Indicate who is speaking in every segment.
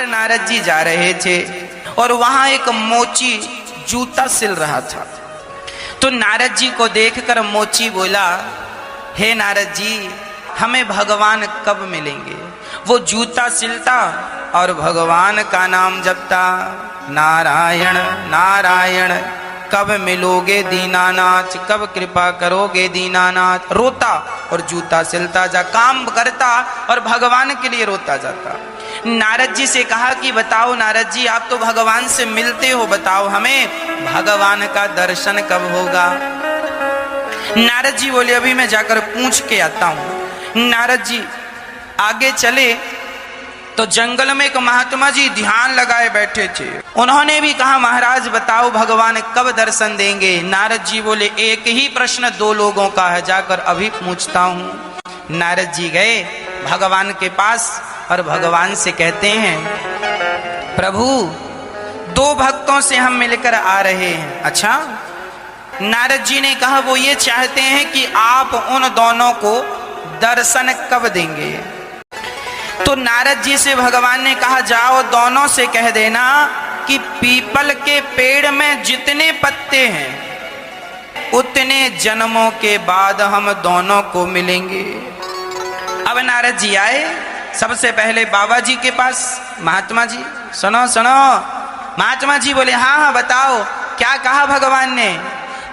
Speaker 1: बार नारद जी जा रहे थे और वहां एक मोची जूता सिल रहा था। तो नारद जी को देखकर मोची बोला, हे नारद जी, हमें भगवान कब मिलेंगे? वो जूता सिलता और भगवान का नाम जपता, नारायण नारायण, कब मिलोगे दीनानाथ, कब कृपा करोगे दीनानाथ। रोता और जूता सिलता जा, काम करता और भगवान के लिए रोता जाता। नारद जी से कहा कि बताओ नारद जी, आप तो भगवान से मिलते हो, बताओ हमें भगवान का दर्शन कब होगा? नारद जी बोले, अभी मैं जाकर पूछ के आता हूं। नारद जी आगे चले तो जंगल में एक महात्मा जी ध्यान लगाए बैठे थे। उन्होंने भी कहा, महाराज बताओ भगवान कब दर्शन देंगे? नारद जी बोले, एक ही प्रश्न दो लोगों का है, जाकर अभी पूछता हूं। नारद जी गए भगवान के पास और भगवान से कहते हैं, प्रभु दो भक्तों से हम मिलकर आ रहे हैं। अच्छा? नारद जी ने कहा, वो ये चाहते हैं कि आप उन दोनों को दर्शन कब देंगे? तो नारद जी से भगवान ने कहा, जाओ दोनों से कह देना कि पीपल के पेड़ में जितने पत्ते हैं उतने जन्मों के बाद हम दोनों को मिलेंगे। अब नारद जी आए सबसे पहले बाबा जी के पास। महात्मा जी सुनो सुनो। महात्मा जी बोले, हाँ हाँ बताओ क्या कहा भगवान ने?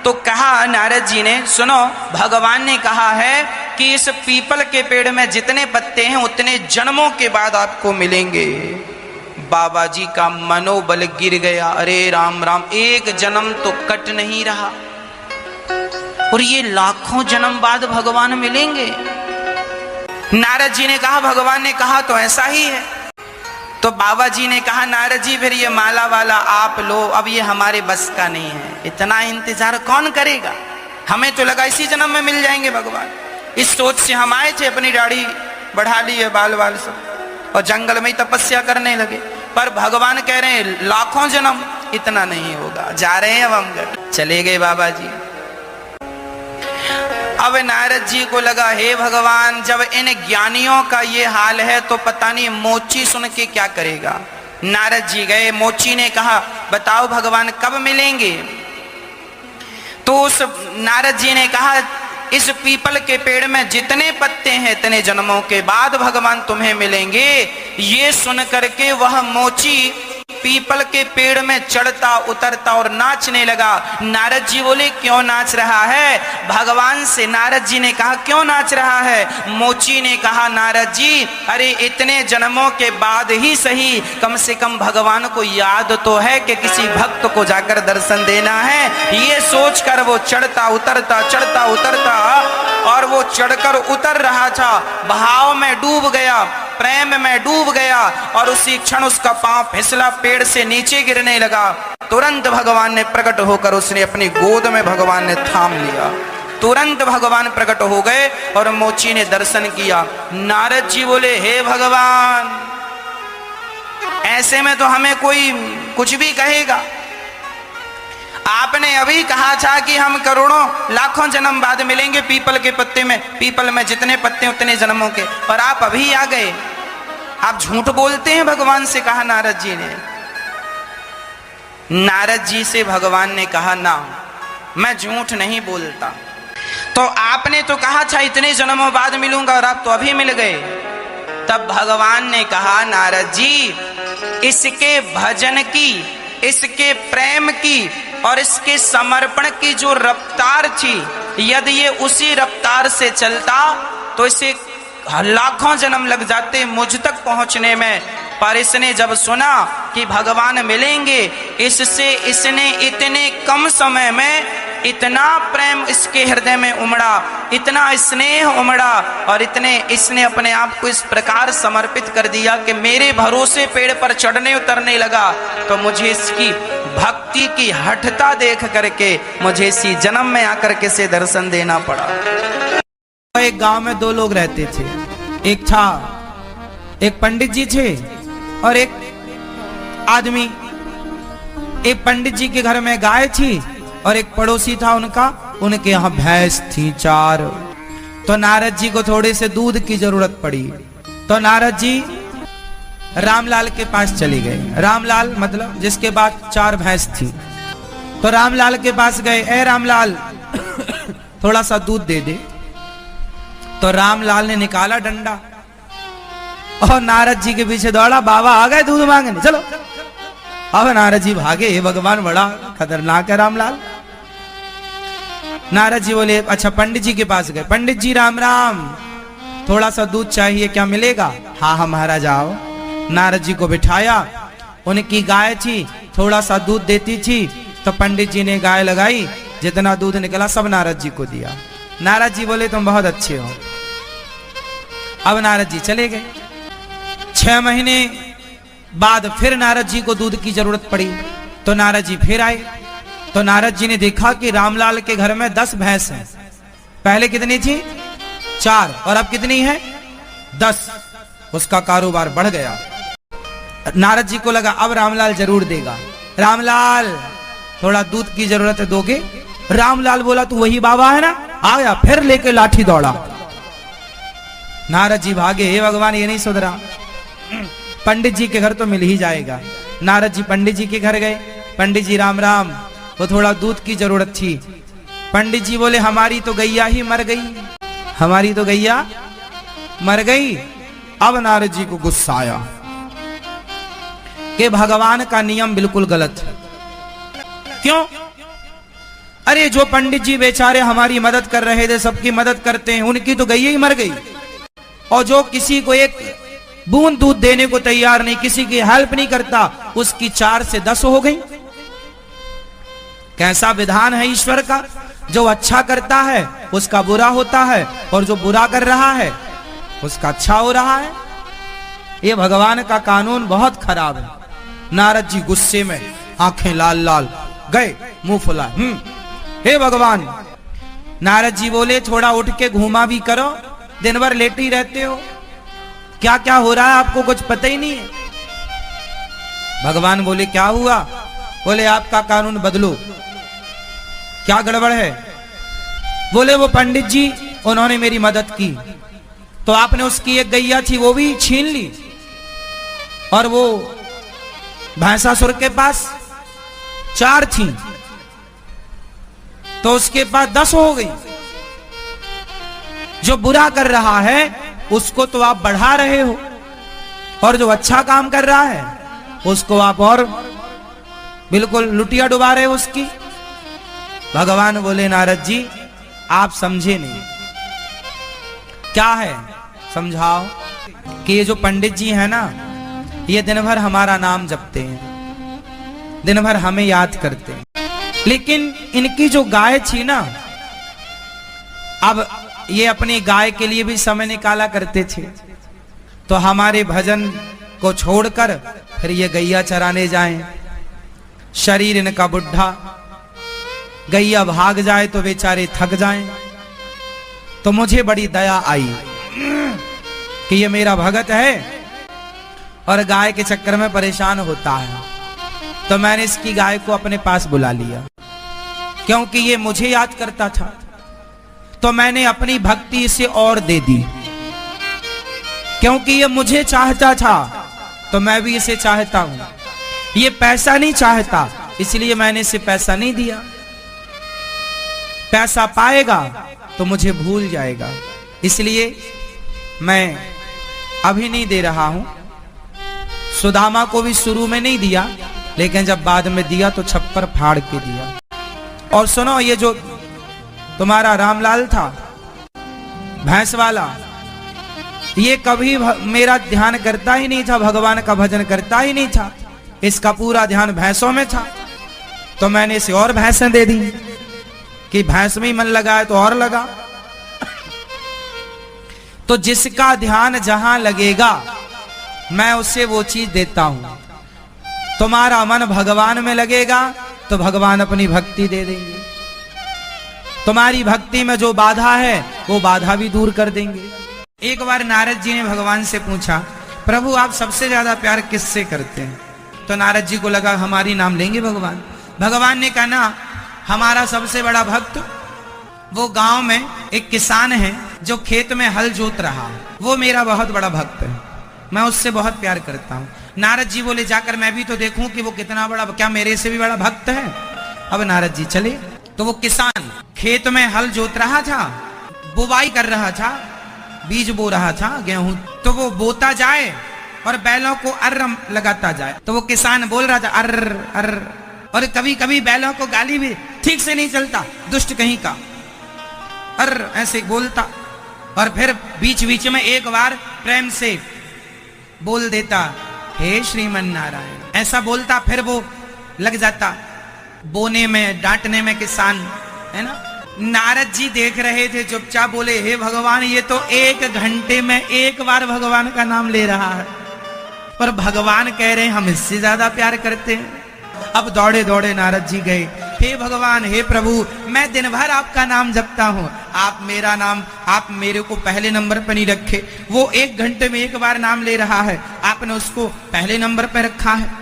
Speaker 1: तो कहा नारद जी ने, सुनो भगवान ने कहा है कि इस पीपल के पेड़ में जितने पत्ते हैं उतने जन्मों के बाद आपको मिलेंगे। बाबा जी का मनोबल गिर गया। अरे राम राम, एक जन्म तो कट नहीं रहा और ये लाखों जन्म बाद भगवान मिलेंगे। नारद जी ने कहा, भगवान ने कहा तो ऐसा ही है। तो बाबा जी ने कहा, नारद जी फिर ये माला वाला आप लो, अब ये हमारे बस का नहीं है, इतना इंतजार कौन करेगा? हमें तो लगा इसी जन्म में मिल जाएंगे भगवान। इस सोच से हम आए थे, अपनी दाढ़ी बढ़ा ली है, बाल बाल सब, और जंगल में ही तपस्या करने लगे। पर भगवान कह रहे हैं लाखों जन्म, इतना नहीं होगा। जा रहे हैं अब हम घर। चले गए बाबा जी। अब नारद जी को लगा, हे भगवान, जब इन ज्ञानियों का ये हाल है तो पता नहीं मोची सुन के क्या करेगा। नारद जी गए, मोची ने कहा, बताओ भगवान कब मिलेंगे? तो उस नारद जी ने कहा, इस पीपल के पेड़ में जितने पत्ते हैं इतने जन्मों के बाद भगवान तुम्हें मिलेंगे। ये सुन करके वह मोची पीपल के पेड़ में चढ़ता उतरता और नाचने लगा। नारद जी बोले, क्यों नाच रहा है? भगवान से नारद जी ने कहा, क्यों नाच रहा है? मोची ने कहा, नारद जी, अरे इतने जन्मों के बाद ही सही, कम से कम भगवान को याद तो है कि किसी भक्त को जाकर दर्शन देना है। ये सोचकर वो चढ़ता उतरता और वो चढ़कर उतर रहा था, भाव में डूब गया, प्रेम में डूब गया और उसी क्षण उसका पांव फिसला, पेड़ से नीचे गिरने लगा। तुरंत भगवान ने प्रकट होकर उसने अपनी गोद में भगवान ने थाम लिया। तुरंत भगवान प्रकट हो गए और मोची ने दर्शन किया। नारद जी बोले, हे भगवान, ऐसे में तो हमें कोई कुछ भी कहेगा। आपने अभी कहा था कि हम करोड़ों लाखों जन्म बाद मिलेंगे पीपल के पत्ते में, पीपल में जितने पत्ते उतने जन्मों के, और आप अभी आ गए। आप झूठ बोलते हैं भगवान से, कहा नारद जी ने। नारद जी से भगवान ने कहा, ना, मैं झूठ नहीं बोलता। तो आपने तो कहा था इतने जन्मों बाद मिलूंगा और आप तो अभी मिल गए। तब भगवान ने कहा, नारद जी, इसके भजन की, इसके प्रेम की और इसके समर्पण की जो रफ्तार थी, यदि ये उसी रफ्तार से चलता तो इसे लाखों जन्म लग जाते मुझ तक पहुंचने में। पर इसने जब सुना कि भगवान मिलेंगे, इससे इसने इतने कम समय में इतना प्रेम इसके हृदय में उमड़ा, इतना स्नेह उमड़ा और इतने इसने अपने आप को इस प्रकार समर्पित कर दिया कि मेरे भरोसे पेड़ पर चढ़ने उतरने लगा। तो मुझे इसकी भक्ति की हठता देख करके मुझे इसी जन्म में आकर के से दर्शन देना पड़ा। एक गांव में दो लोग रहते थे। एक पंडित जी थे और एक आदमी। एक पंडित जी के घर में गाय थी और एक पड़ोसी था उनका, उनके यहाँ भैंस थी 4। तो नारद जी को थोड़े से दूध की जरूरत पड़ी। तो नारद जी रामलाल के पास चले गए। रामलाल मतलब जिसके बाद 4 भैंस थी। तो रामलाल के पास गए, ए रामलाल थोड़ा सा दूध दे दे। तो रामलाल ने निकाला डंडा और नारद जी के पीछे दौड़ा, बाबा आ गए दूध मांगने, चलो। अब नारद जी भागे, हे भगवान बड़ा खतरनाक है रामलाल। नारद जी बोले अच्छा पंडित जी के पास गए, पंडित जी राम राम, थोड़ा सा दूध चाहिए, क्या मिलेगा? हाँ हाँ महाराज आओ। नारद जी को बिठाया, उनकी गाय थी, थोड़ा सा दूध देती थी, तो पंडित जी ने गाय लगाई, जितना दूध निकला सब नारद जी को दिया। नारद जी बोले तुम बहुत अच्छे हो। अब नारद जी चले गए। 6 महीने बाद फिर नारद जी को दूध की जरूरत पड़ी, तो नारद जी फिर आए। तो नारद जी ने देखा कि रामलाल के घर में 10 भैंस हैं। पहले कितनी थी? 4, और अब कितनी है? 10। उसका कारोबार बढ़ गया। नारद जी को लगा अब रामलाल जरूर देगा। रामलाल थोड़ा दूध की जरूरत है, दोगे? रामलाल बोला तू वही बाबा है ना? आया, फिर लेके लाठी दौड़ा। नारद जी भागे, हे भगवान ये नहीं सुधरा, पंडित जी के घर तो मिल ही जाएगा। नारद जी पंडित जी के घर गए, पंडित जी राम राम, वो थोड़ा दूध की जरूरत थी। पंडित जी बोले हमारी तो गैया ही मर गई, हमारी तो गैया मर गई। अब नारद जी को गुस्सा आया कि भगवान का नियम बिल्कुल गलत है। क्यों? अरे जो पंडित जी बेचारे हमारी मदद कर रहे थे, सबकी मदद करते हैं, उनकी तो गैया ही मर गई, और जो किसी को एक बूंद दूध देने को तैयार नहीं, किसी की हेल्प नहीं करता, उसकी 4 से 10 हो गई। कैसा विधान है ईश्वर का? जो अच्छा करता है उसका बुरा होता है, और जो बुरा कर रहा है उसका अच्छा हो रहा है। ये भगवान का कानून बहुत खराब है। नारद जी गुस्से में, आंखें लाल लाल, गए मुंह फुला, हे भगवान। नारद जी बोले थोड़ा उठ के घूमा भी करो, दिन भर लेटे ही रहते हो, क्या क्या हो रहा है आपको कुछ पता ही नहीं है। भगवान बोले क्या हुआ? बोले आपका कानून बदलो। क्या गड़बड़ है? बोले वो पंडित जी उन्होंने मेरी मदद की, तो आपने उसकी एक गैया थी वो भी छीन ली, और वो भैंसासुर के पास 4 थी, तो उसके पास 10 हो गई। जो बुरा कर रहा है उसको तो आप बढ़ा रहे हो, और जो अच्छा काम कर रहा है उसको आप और बिल्कुल लुटिया डुबा रहे हो उसकी। भगवान बोले नारद जी आप समझे नहीं, क्या है समझाओ। कि ये जो पंडित जी हैं ना, ये दिन भर हमारा नाम जपते हैं, दिन भर हमें याद करते हैं, लेकिन इनकी जो गाय थी ना, अब ये अपनी गाय के लिए भी समय निकाला करते थे, तो हमारे भजन को छोड़कर फिर ये गैया चराने जाएं। शरीर इनका बुढ़ा, गैया भाग जाए तो बेचारे थक जाएं। तो मुझे बड़ी दया आई कि ये मेरा भगत है और गाय के चक्कर में परेशान होता है, तो मैंने इसकी गाय को अपने पास बुला लिया, क्योंकि ये मुझे याद करता था, तो मैंने अपनी भक्ति इसे और दे दी। क्योंकि ये मुझे चाहता था तो मैं भी इसे चाहता हूं। ये पैसा नहीं चाहता, इसलिए मैंने इसे पैसा नहीं दिया। पैसा पाएगा तो मुझे भूल जाएगा, इसलिए मैं अभी नहीं दे रहा हूं। सुदामा को भी शुरू में नहीं दिया, लेकिन जब बाद में दिया तो छप्पर फाड़ के दिया। और सुनो, ये जो तुम्हारा रामलाल था भैंस वाला, ये कभी मेरा ध्यान करता ही नहीं था, भगवान का भजन करता ही नहीं था, इसका पूरा ध्यान भैंसों में था। तो मैंने इसे और भैंसें दे दी कि भैंस में ही मन लगा है तो और लगा। तो जिसका ध्यान जहां लगेगा मैं उसे वो चीज देता हूं। तुम्हारा मन भगवान में लगेगा तो भगवान अपनी भक्ति दे देंगे, तुम्हारी भक्ति में जो बाधा है वो बाधा भी दूर कर देंगे। एक बार नारद जी ने भगवान से पूछा, प्रभु आप सबसे ज्यादा प्यार किससे करते हैं? तो नारद जी को लगा हमारी नाम लेंगे भगवान। भगवान ने कहा ना, हमारा सबसे बड़ा भक्त वो गांव में एक किसान है जो खेत में हल जोत रहा है, वो मेरा बहुत बड़ा भक्त है। मैं उससे बहुत प्यार करता हूं। नारद जी बोले जाकर मैं भी तो देखूं कि वो कितना बड़ा, क्या मेरे से भी बड़ा भक्त है। अब नारद जी चले तो वो किसान खेत में हल जोत रहा था, बुवाई कर रहा था, बीज बो रहा था गेहूं। तो वो बोता जाए और बैलों को अर्र लगाता जाए। तो वो किसान बोल रहा था अर्र अर्र, और कभी कभी बैलों को गाली भी ठीक से नहीं चलता, दुष्ट कहीं का, अर्र ऐसे बोलता। और फिर बीच बीच में एक बार प्रेम से बोल देता हे श्रीमन नारायण, ऐसा बोलता। फिर वो लग जाता बोने में, डांटने में किसान, है ना। नारद जी देख रहे थे, चुपचाप बोले हे भगवान, ये तो 1 घंटे में 1 बार भगवान का नाम ले रहा है, पर भगवान कह रहे हैं हम इससे ज्यादा प्यार करते हैं। अब दौड़े दौड़े नारद जी गए, हे भगवान, हे प्रभु, मैं दिन भर आपका नाम जपता हूँ, आप मेरा नाम, आप मेरे को पहले नंबर पर नहीं रखे। वो 1 घंटे में 1 बार नाम ले रहा है, आपने उसको पहले नंबर पर रखा है।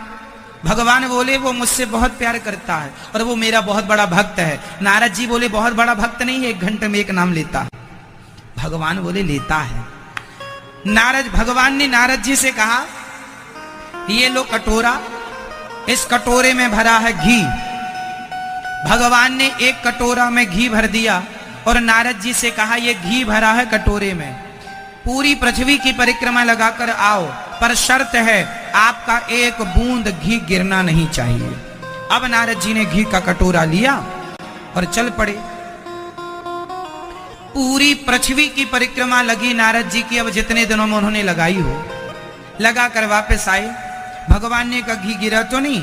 Speaker 1: भगवान बोले वो मुझसे बहुत प्यार करता है और वो मेरा बहुत बड़ा भक्त है। नारद जी बोले बहुत बड़ा भक्त नहीं है, 1 घंटे में 1 नाम लेता है। भगवान बोले लेता है। भगवान ने नारद जी से कहा ये लो कटोरा, इस कटोरे में भरा है घी। भगवान ने 1 कटोरा में घी भर दिया और नारद जी से कहा ये घी भरा है कटोरे में, पूरी पृथ्वी की परिक्रमा लगाकर आओ, पर शर्त है आपका 1 बूंद घी गिरना नहीं चाहिए। अब नारद जी ने घी का कटोरा लिया और चल पड़े। पूरी पृथ्वी की परिक्रमा लगी नारद जी की, अब जितने दिनों में उन्होंने लगाई हो, लगा कर वापस आए। भगवान ने कहा घी गिरा तो नहीं?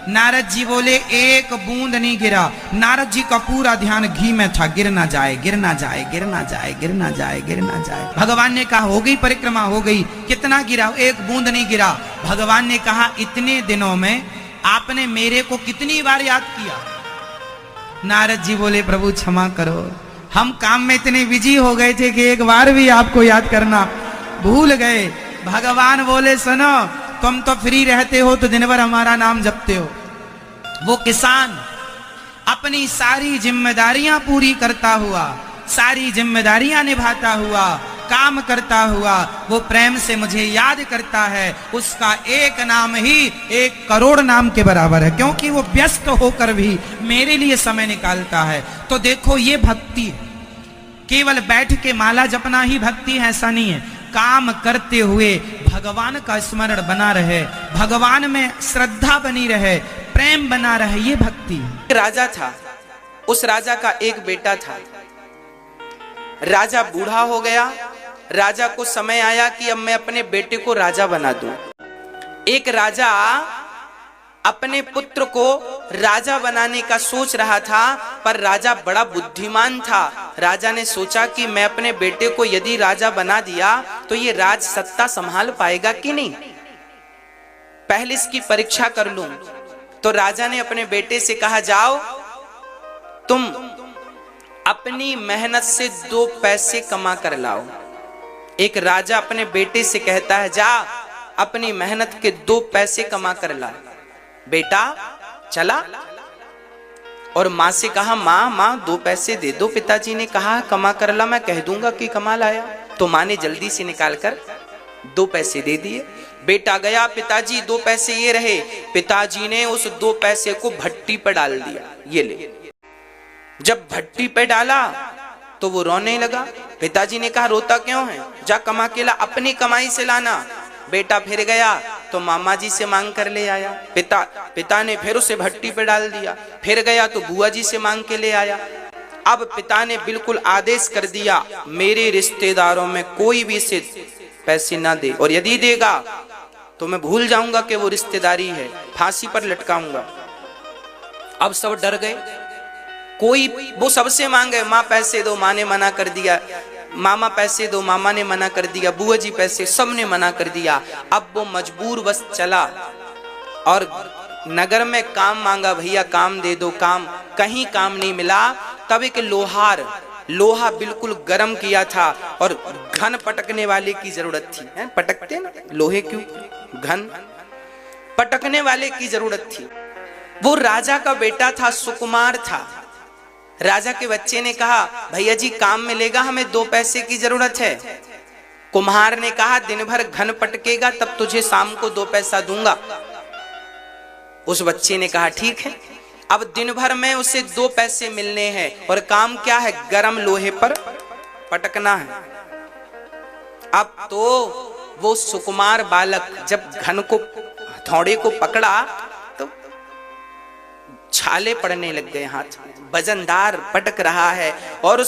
Speaker 1: नारद जी बोले 1 बूंद नहीं गिरा। नारद जी का पूरा ध्यान घी में था, गिर ना जाए, गिर ना जाए, गिर ना जाए, गिर ना जाए, गिर ना जाए। भगवान ने कहा हो गई परिक्रमा, हो गई, कितना गिरा? 1 बूंद नहीं गिरा। भगवान ने कहा इतने दिनों में आपने मेरे को कितनी बार याद किया? नारद जी बोले प्रभु क्षमा करो, हम काम में इतने बिजी हो गए थे कि 1 बार भी आपको याद करना भूल गए। भगवान बोले सुनो, तुम तो फ्री रहते हो तो दिन भर हमारा नाम जपते हो। वो किसान अपनी सारी जिम्मेदारियां पूरी करता हुआ, सारी जिम्मेदारियां निभाता हुआ, काम करता हुआ, वो प्रेम से मुझे याद करता है। उसका 1 नाम ही 1 करोड़ नाम के बराबर है, क्योंकि वो व्यस्त होकर भी मेरे लिए समय निकालता है। तो देखो ये भक्ति है, केवल बैठ के माला जपना ही भक्ति है ऐसा नहीं है। काम करते हुए भगवान का स्मरण बना रहे, भगवान में श्रद्धा बनी रहे, प्रेम बना रहे, ये भक्ति है। राजा था, उस राजा का एक बेटा था। राजा बूढ़ा हो गया, राजा को समय आया कि अब मैं अपने बेटे को राजा बना दूं। एक राजा अपने पुत्र को राजा बनाने का सोच रहा था, पर राजा बड़ा बुद्धिमान था। राजा ने सोचा कि मैं अपने बेटे को यदि राजा बना दिया तो ये राज सत्ता संभाल पाएगा कि नहीं, पहले इसकी परीक्षा कर लूं। तो राजा ने अपने बेटे से कहा जाओ तुम अपनी मेहनत से 2 पैसे कमा कर लाओ। एक राजा अपने बेटे से कहता है जा अपनी मेहनत के 2 पैसे कमा कर ला। बेटा चला और माँ से कहा माँ 2 पैसे दे दो। पिताजी ने कहा कमा कर ला, मैं कह दूंगा कि कमा लाया। तो माँ ने जल्दी से निकालकर 2 पैसे दे दिए। बेटा गया, पिताजी 2 पैसे ये रहे। पिताजी ने उस 2 पैसे को भट्टी पर डाल दिया, ये ले। जब भट्टी पे डाला तो वो रोने लगा। पिताजी ने कहा रोता क्यों है, जा कमा के ला, अपनी कमाई से लाना। बेटा फिर गया तो मामा जी से मांग कर ले आया। पिता ने फिर उसे भट्टी पे डाल दिया। फिर गया तो बुआ जी से मांग के ले आया। अब पिता ने बिल्कुल आदेश कर दिया मेरे रिश्तेदारों में कोई भी इसे पैसे ना दे, और यदि देगा तो मैं भूल जाऊंगा कि वो रिश्तेदारी है, फांसी पर लटकाऊंगा। अब सब डर गए, कोई वो सबसे मांगे माँ पैसे दो, माँ ने मना कर दिया। मामा पैसे दो, मामा ने मना कर दिया। बुआ जी पैसे, सब ने मना कर दिया। अब वो मजबूर बस चला और नगर में काम मांगा, भैया काम दे दो, काम। कहीं काम नहीं मिला। तब एक लोहा बिल्कुल गर्म किया था और घन पटकने वाले की जरूरत थी। है पटकते ना लोहे, क्यों घन पटकने वाले की जरूरत थी। वो राजा का बेटा था, सुकुमार था। राजा के बच्चे ने कहा भैया जी काम मिलेगा, हमें 2 पैसे की जरूरत है। कुम्हार ने कहा दिन भर घन पटकेगा तब तुझे शाम को 2 पैसा दूंगा। उस बच्चे ने कहा ठीक है। अब दिन भर में उसे 2 पैसे मिलने हैं और काम क्या है, गरम लोहे पर पटकना है। अब तो वो सुकुमार बालक जब घन को हथौड़े को पकड़ा तो छाले पड़ने लग गए हाथ में, वजनदार पटक रहा है और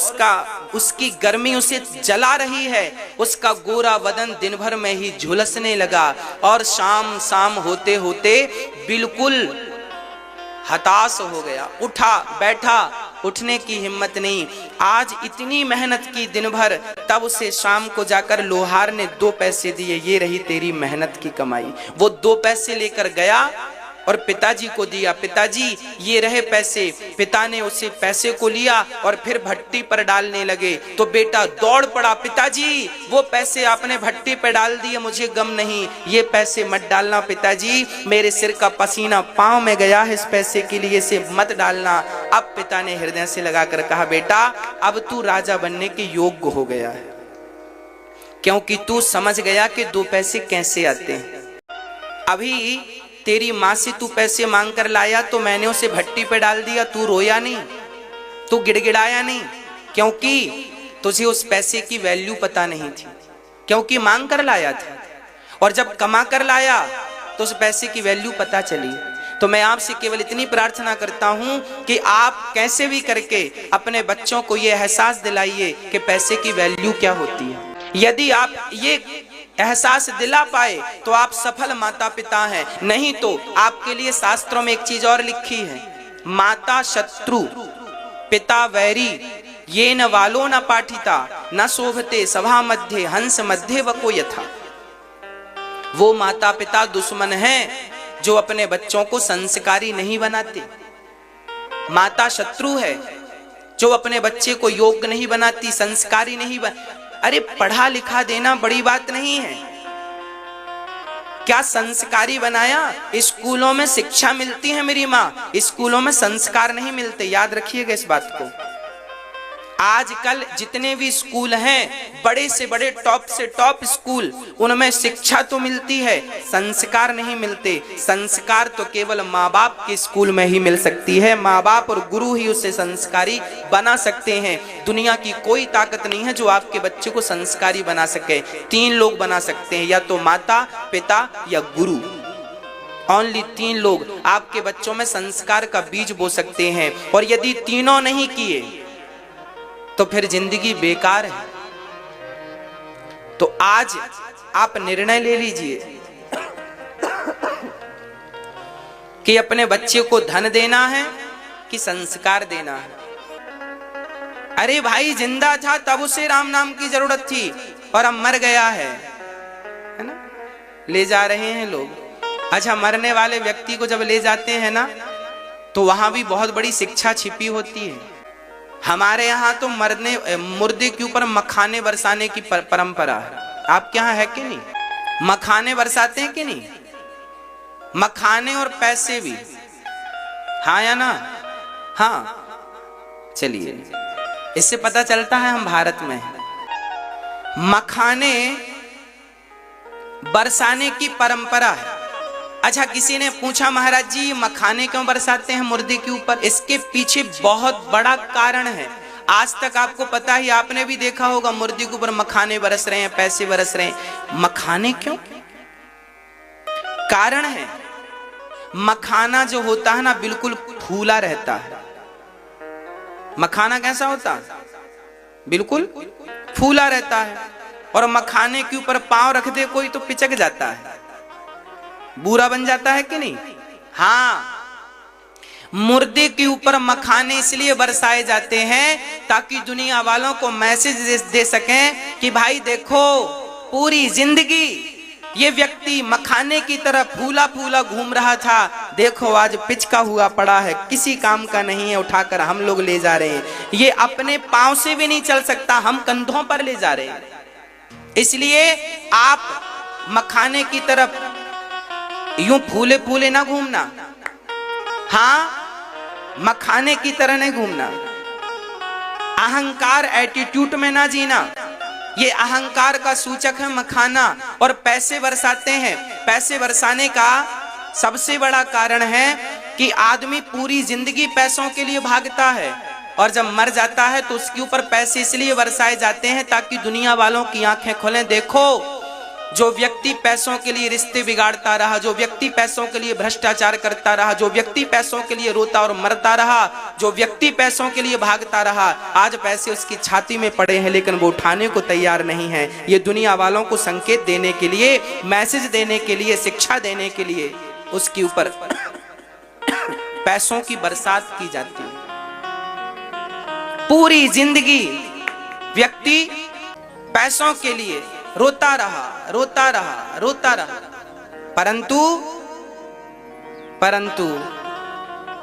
Speaker 1: उसकी गर्मी उसे जला रही है। उसका गोरा बदन दिन भर में ही झुलसने लगा और शाम होते होते बिल्कुल हताश हो गया। उठा बैठा, उठने की हिम्मत नहीं। आज इतनी मेहनत की दिन भर, तब उसे शाम को जाकर लोहार ने 2 पैसे दिए, ये रही तेरी मेहनत की कमाई। वो 2 पैसे लेकर गया और पिताजी को दिया, पिताजी ये रहे पैसे। पिता ने उसे पैसे को लिया और फिर भट्टी पर डालने लगे तो बेटा दौड़ पड़ा, पिताजी वो पैसे आपने भट्टी पर डाल दिए, मुझे गम नहीं, ये पैसे मत डालना पिताजी, मेरे सिर का पसीना पांव में गया है, इस पैसे के लिए इसे मत डालना। अब पिता ने हृदय से लगाकर कहा बेटा अब तू राजा बनने के योग्य हो गया है, क्योंकि तू समझ गया कि 2 पैसे कैसे आते हैं। अभी तेरी माँ से तू पैसे मांग कर लाया तो मैंने उसे भट्टी पे डाल दिया, तू रोया नहीं, तू गिड़गिड़ाया नहीं, क्योंकि तुझे उस पैसे की वैल्यू पता नहीं थी, क्योंकि मांग कर लाया था। और जब कमा कर लाया तो उस पैसे की वैल्यू पता चली। तो मैं आपसे केवल इतनी प्रार्थना करता हूं कि आप कैसे भी करके अपने बच्चों को यह एहसास दिलाइए कि पैसे की वैल्यू क्या होती है। यदि आप ये एहसास दिला पाए तो आप सफल माता पिता हैं, नहीं तो आपके लिए शास्त्रों में एक चीज और लिखी है, माता शत्रु पिता वैरी ये न वालो न पाठिता न शोभते सभा मध्य हंस मध्य वको यथा। वो माता पिता दुश्मन हैं जो अपने बच्चों को संस्कारी नहीं बनाते। माता शत्रु है जो अपने बच्चे को योग्य नहीं बनाती, संस्कारी नहीं अरे पढ़ा लिखा देना बड़ी बात नहीं है, क्या संस्कारी बनाया? स्कूलों में शिक्षा मिलती है मेरी माँ, स्कूलों में संस्कार नहीं मिलते, याद रखिएगा इस बात को। आजकल जितने भी स्कूल हैं, बड़े से बड़े टॉप से टॉप स्कूल, उनमें शिक्षा तो मिलती है, संस्कार नहीं मिलते। संस्कार तो केवल माँ बाप के स्कूल में ही मिल सकती है, माँ बाप और गुरु ही उसे संस्कारी बना सकते हैं। दुनिया की कोई ताकत नहीं है जो आपके बच्चे को संस्कारी बना सके। 3 लोग बना सकते हैं, या तो माता पिता या गुरु। ओनली 3 लोग आपके बच्चों में संस्कार का बीज बो सकते हैं। और यदि तीनों नहीं किए तो फिर जिंदगी बेकार है। तो आज आप निर्णय ले लीजिए कि अपने बच्चे को धन देना है कि संस्कार देना है। अरे भाई जिंदा था तब उसे राम नाम की जरूरत थी और अब मर गया है ना, ले जा रहे हैं लोग। अच्छा, मरने वाले व्यक्ति को जब ले जाते हैं ना तो वहां भी बहुत बड़ी शिक्षा छिपी होती है। हमारे यहाँ तो मुर्दे के ऊपर मखाने बरसाने की परंपरा है। आपके यहाँ है कि नहीं? मखाने बरसाते हैं कि नहीं? मखाने और पैसे भी, हाँ या ना? हाँ, चलिए इससे पता चलता है हम भारत में हैं। मखाने बरसाने की परंपरा है। अच्छा, किसी ने पूछा महाराज जी मखाने क्यों बरसाते हैं मुर्दे के ऊपर? इसके पीछे बहुत बड़ा कारण है। आज तक आपको पता ही, आपने भी देखा होगा मुर्दे के ऊपर मखाने बरस रहे हैं, पैसे बरस रहे हैं। मखाने क्यों? कारण है, मखाना जो होता है ना बिल्कुल फूला रहता है। मखाना कैसा होता है? बिल्कुल फूला रहता है। और मखाने के ऊपर पांव रख दे कोई तो पिचक जाता है, बुरा बन जाता है कि नहीं? हाँ, मुर्दे के ऊपर मखाने इसलिए बरसाए जाते हैं ताकि दुनिया वालों को मैसेज दे सकें कि भाई देखो, पूरी जिंदगी ये व्यक्ति मखाने की तरह फूला फूला घूम रहा था, देखो आज पिचका हुआ पड़ा है, किसी काम का नहीं है, उठाकर हम लोग ले जा रहे हैं। ये अपने पांव से भी नहीं चल सकता, हम कंधों पर ले जा रहे हैं। इसलिए आप मखाने की तरफ यूं फूले फूले ना घूमना, हाँ, मखाने की तरह नहीं घूमना। अहंकार एटीट्यूड में ना जीना, ये अहंकार का सूचक है मखाना। और पैसे बरसाते हैं। पैसे बरसाने का सबसे बड़ा कारण है कि आदमी पूरी जिंदगी पैसों के लिए भागता है और जब मर जाता है तो उसके ऊपर पैसे इसलिए बरसाए जाते हैं ताकि दुनिया वालों की आंखें खुलें। देखो, जो व्यक्ति पैसों के लिए रिश्ते बिगाड़ता रहा, जो व्यक्ति पैसों के लिए भ्रष्टाचार करता रहा, जो व्यक्ति पैसों के लिए रोता और मरता रहा, जो व्यक्ति पैसों के लिए भागता रहा, आज पैसे उसकी छाती में पड़े हैं लेकिन वो उठाने को तैयार नहीं है। ये दुनिया वालों को संकेत देने के लिए, मैसेज देने के लिए, शिक्षा देने के लिए उसके ऊपर पैसों की बरसात की जाती है। पूरी जिंदगी व्यक्ति पैसों के लिए रोता रहा, रोता रहा, रोता रहा, परंतु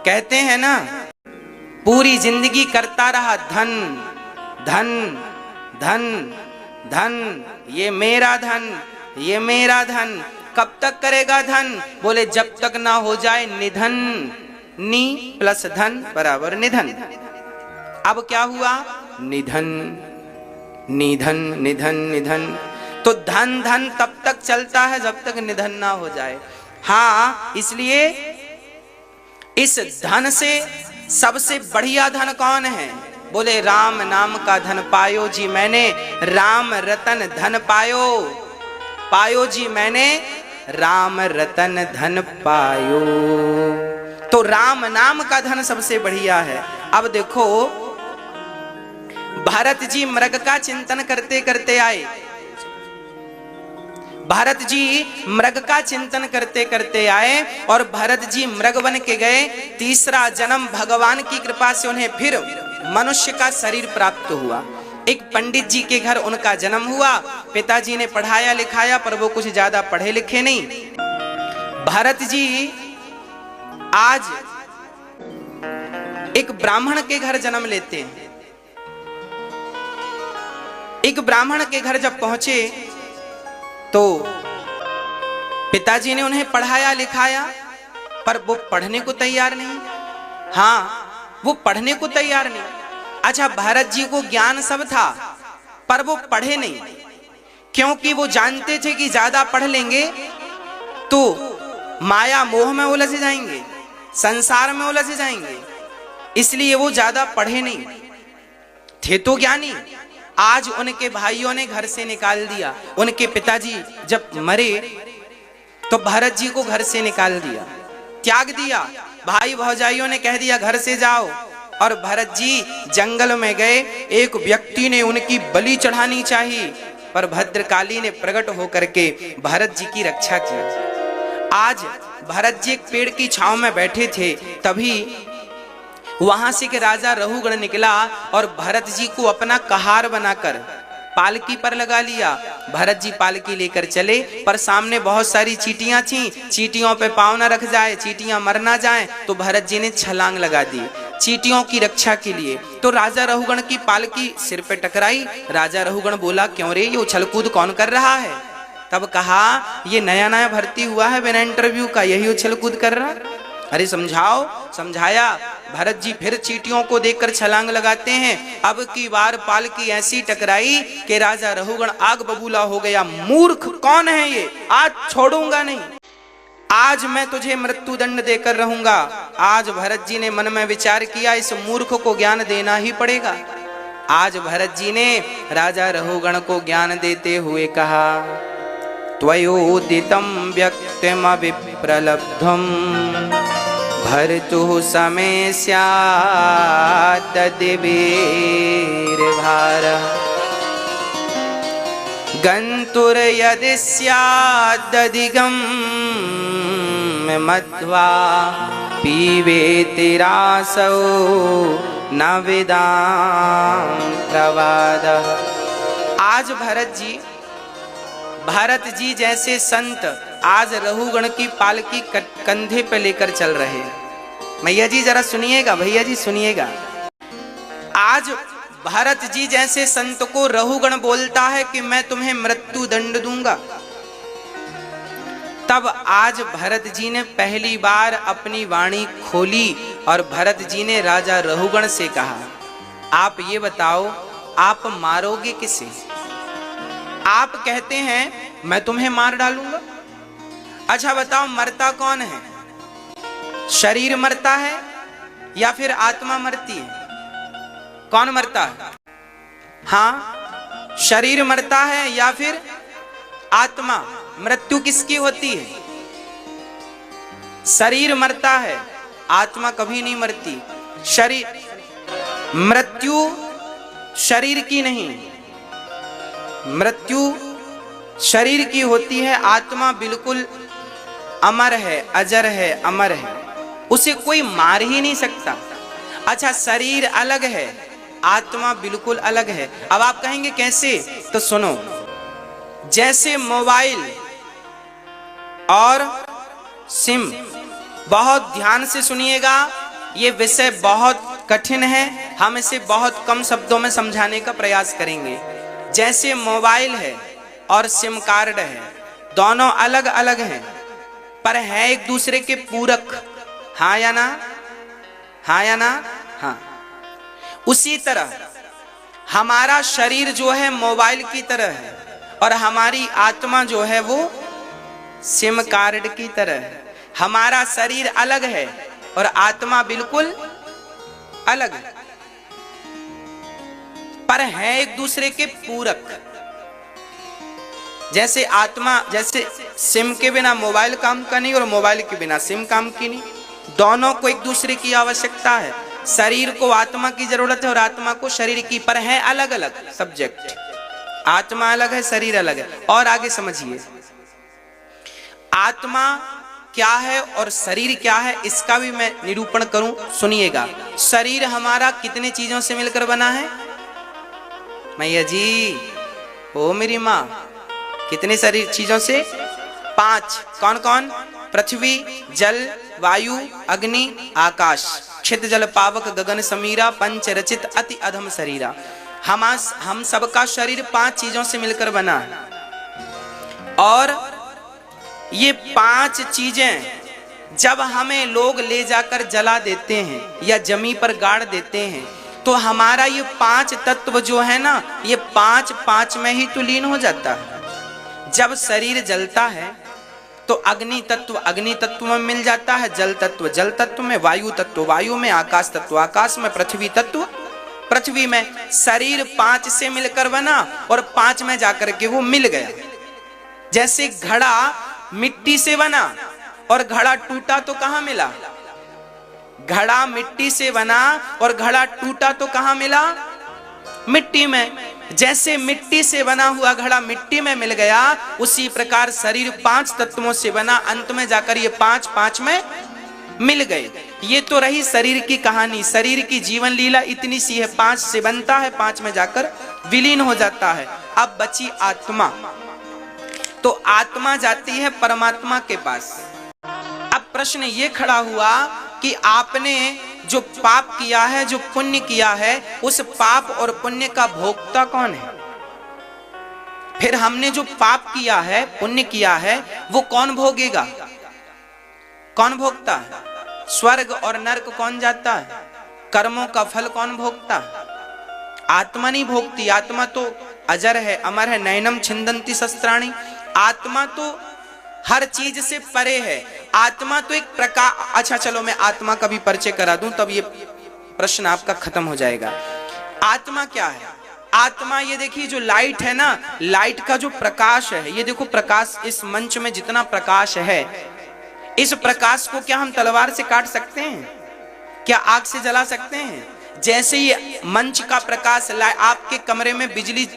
Speaker 1: कहते हैं ना, पूरी जिंदगी करता रहा धन धन धन धन, ये मेरा धन, ये मेरा धन। कब तक करेगा धन? बोले जब तक ना हो जाए निधन। नी प्लस धन बराबर निधन। अब क्या हुआ? निधन, निधन, निधन, निधन। तो धन धन तब तक चलता है जब तक निधन ना हो जाए। हाँ, इसलिए इस धन से सबसे बढ़िया धन कौन है? बोले राम नाम का धन पायो जी मैंने, राम रतन धन पायो, पायो जी मैंने, राम रतन धन पायो। तो राम नाम का धन सबसे बढ़िया है। अब देखो, भरत जी मृग का चिंतन करते करते आए। भरत जी मृग का चिंतन करते करते आए और भरत जी मृग बन के गए। तीसरा जन्म भगवान की कृपा से उन्हें फिर मनुष्य का शरीर प्राप्त हुआ। एक पंडित जी के घर उनका जन्म हुआ। पिताजी ने पढ़ाया लिखाया पर वो कुछ ज्यादा पढ़े लिखे नहीं। भरत जी आज एक ब्राह्मण के घर जन्म लेते हैं। एक ब्राह्मण के घर जब पहुंचे तो पिताजी ने उन्हें पढ़ाया लिखाया पर वो पढ़ने को तैयार नहीं। हाँ, वो पढ़ने को तैयार नहीं। अच्छा, भरत जी को ज्ञान सब था पर वो पढ़े नहीं, क्योंकि वो जानते थे कि ज्यादा पढ़ लेंगे तो माया मोह में उलझ जाएंगे, संसार में उलझ जाएंगे, इसलिए वो ज्यादा पढ़े नहीं थे। तो ज्ञानी आज उनके भाइयों ने घर से निकाल दिया। उनके पिताजी जब मरे तो भरत जी को घर से निकाल दिया, त्याग दिया। भाई भौजाइयों ने कह दिया घर से जाओ, और भरत जी जंगल में गए। एक व्यक्ति ने उनकी बलि चढ़ानी चाहिए पर भद्रकाली ने प्रकट होकर के भरत जी की रक्षा की। आज भरत जी एक पेड़ की छांव में बैठे थे, तभी वहां से के राजा रहुगण निकला और भरत जी को अपना कहार बनाकर पालकी पर लगा लिया। भरत जी पालकी लेकर चले पर सामने बहुत सारी चींटियां थीं। चींटियों पे पांव न रख जाए, चींटियां मर ना जाएं, तो भरत जी ने छलांग लगा दी चींटियों की रक्षा के लिए। तो राजा रहुगण की पालकी सिर पे टकराई। राजा रहुगण बोला, क्यों रे, ये उछल कूद कौन कर रहा है? तब कहा, ये नया नया भर्ती हुआ है बिना इंटरव्यू का, यही उछल कूद कर रहा। अरे समझाओ। समझाया। भरत जी फिर चींटियों को देखकर छलांग लगाते हैं। अब की बार पालकी ऐसी टकराई कि राजा रहुगण आग बबूला हो गया। मूर्ख कौन है ये, आज छोड़ूंगा नहीं, आज मैं तुझे मृत्यु दंड देकर रहूंगा। आज भरत जी ने मन में विचार किया, इस मूर्ख को ज्ञान देना ही पड़ेगा। आज भरत जी ने राजा रहुगण को ज्ञान देते हुए कहा, त्वयोदितं व्यक्तिमविप्रलब्धं भर्तुः समय स्यात् तद्वीरभारः गन्तुर्यदि स्यादधिगम्य मत्वा पीबेति रासौ न विदां प्रवादः। आज भरत जी जैसे संत आज रहुगण की पालकी कंधे पे लेकर चल रहे हैं। मैया जी जरा सुनिएगा, भैया जी सुनिएगा। आज भरत जी जैसे संत को रहुगण बोलता है कि मैं तुम्हें मृत्यु दंड दूंगा। तब आज भरत जी ने पहली बार अपनी वाणी खोली और भरत जी ने राजा रहुगण से कहा, आप ये बताओ, आप मारोगे किसे? आप कहते हैं मैं तुम्हें मार डालूंगा। अच्छा बताओ, मरता कौन है? शरीर मरता है या फिर आत्मा मरती है? कौन मरता है? हाँ, शरीर मरता है या फिर आत्मा? मृत्यु किसकी होती है? शरीर मरता है, आत्मा कभी नहीं मरती। शरीर मृत्यु शरीर की नहीं, मृत्यु शरीर की होती है। आत्मा बिल्कुल अमर है, अजर है, अमर है, उसे कोई मार ही नहीं सकता। अच्छा, शरीर अलग है, आत्मा बिल्कुल अलग है। अब आप कहेंगे कैसे? तो सुनो, जैसे मोबाइल और सिम, बहुत ध्यान से सुनिएगा, ये विषय बहुत कठिन है, हम इसे बहुत कम शब्दों में समझाने का प्रयास करेंगे। जैसे मोबाइल है और सिम कार्ड है, दोनों अलग अलग हैं पर है एक दूसरे के पूरक। हाँ या ना? हाँ या ना? हाँ। उसी तरह हमारा शरीर जो है मोबाइल की तरह है और हमारी आत्मा जो है वो सिम कार्ड की तरह है। हमारा शरीर अलग है और आत्मा बिल्कुल अलग है, पर है एक दूसरे के पूरक। जैसे आत्मा, जैसे सिम के बिना मोबाइल काम का नहीं और मोबाइल के बिना सिम काम की नहीं, दोनों को एक दूसरे की आवश्यकता है। शरीर को आत्मा की जरूरत है और आत्मा को शरीर की, पर है अलग अलग सब्जेक्ट। आत्मा अलग है, शरीर अलग है। और आगे समझिए, आत्मा क्या है और शरीर क्या है, इसका भी मैं निरूपण करूं, सुनिएगा। शरीर हमारा कितने चीजों से मिलकर बना है? मैया जी, ओ मेरी माँ, कितने शरीर चीजों से? 5। कौन कौन? पृथ्वी, जल, वायु, अग्नि, आकाश। क्षित जल पावक गगन समीरा, पंच रचित अति अधम शरीरा। हम सबका शरीर 5 चीजों से मिलकर बना है और ये 5 चीजें जब हमें लोग ले जाकर जला देते हैं या जमी पर गाड़ देते हैं तो हमारा ये 5 तत्व जो है ना, ये 5 में ही तो लीन हो जाता है। जब शरीर जलता है तो अग्नि तत्व में मिल जाता है, जल तत्व में, वायु तत्व वायु में, आकाश तत्व आकाश में, पृथ्वी तत्व पृथ्वी में। शरीर 5 से मिलकर बना और 5 में जाकर के वो मिल गया। जैसे घड़ा मिट्टी से बना और घड़ा टूटा तो कहां मिला? घड़ा मिट्टी से बना और घड़ा टूटा तो कहां मिला? मिट्टी में। जैसे मिट्टी से बना हुआ घड़ा मिट्टी में मिल गया, उसी प्रकार शरीर 5 तत्वों से बना, अंत में जाकर ये 5 में मिल गए। ये तो रही शरीर की कहानी, शरीर की जीवन लीला इतनी सी है। 5 से बनता है, 5 में जाकर विलीन हो जाता है। अब बची आत्मा, तो आत्मा जाती है परमात्मा के पास। अब प्रश्न ये खड़ा हुआ कि आपने जो पाप किया है, जो पुण्य किया है, उस पाप और पुण्य का भोक्ता कौन है? फिर हमने जो पाप किया है, पुण्य किया है, वो कौन भोगेगा? कौन भोगता है? स्वर्ग और नरक कौन जाता है? कर्मों का फल कौन भोगता है? आत्मा नहीं भोगती। आत्मा तो अजर है, अमर है। नैनम छिंदंती शस्त्राणी। आत्मा तो हर चीज से परे है। आत्मा तो एक प्रकार। अच्छा चलो मैं आत्मा का भी परिचय करा दूं, तब ये प्रश्न आपका खत्म हो जाएगा। आत्मा क्या है? आत्मा, ये देखिए जो लाइट है ना, लाइट का जो प्रकाश है, ये देखो प्रकाश, इस मंच में जितना प्रकाश है, इस प्रकाश को क्या हम तलवार से काट सकते हैं? क्या आग से जला सकते हैं? जैसे ये मंच का प्रकाश, आपके कमरे में बिजली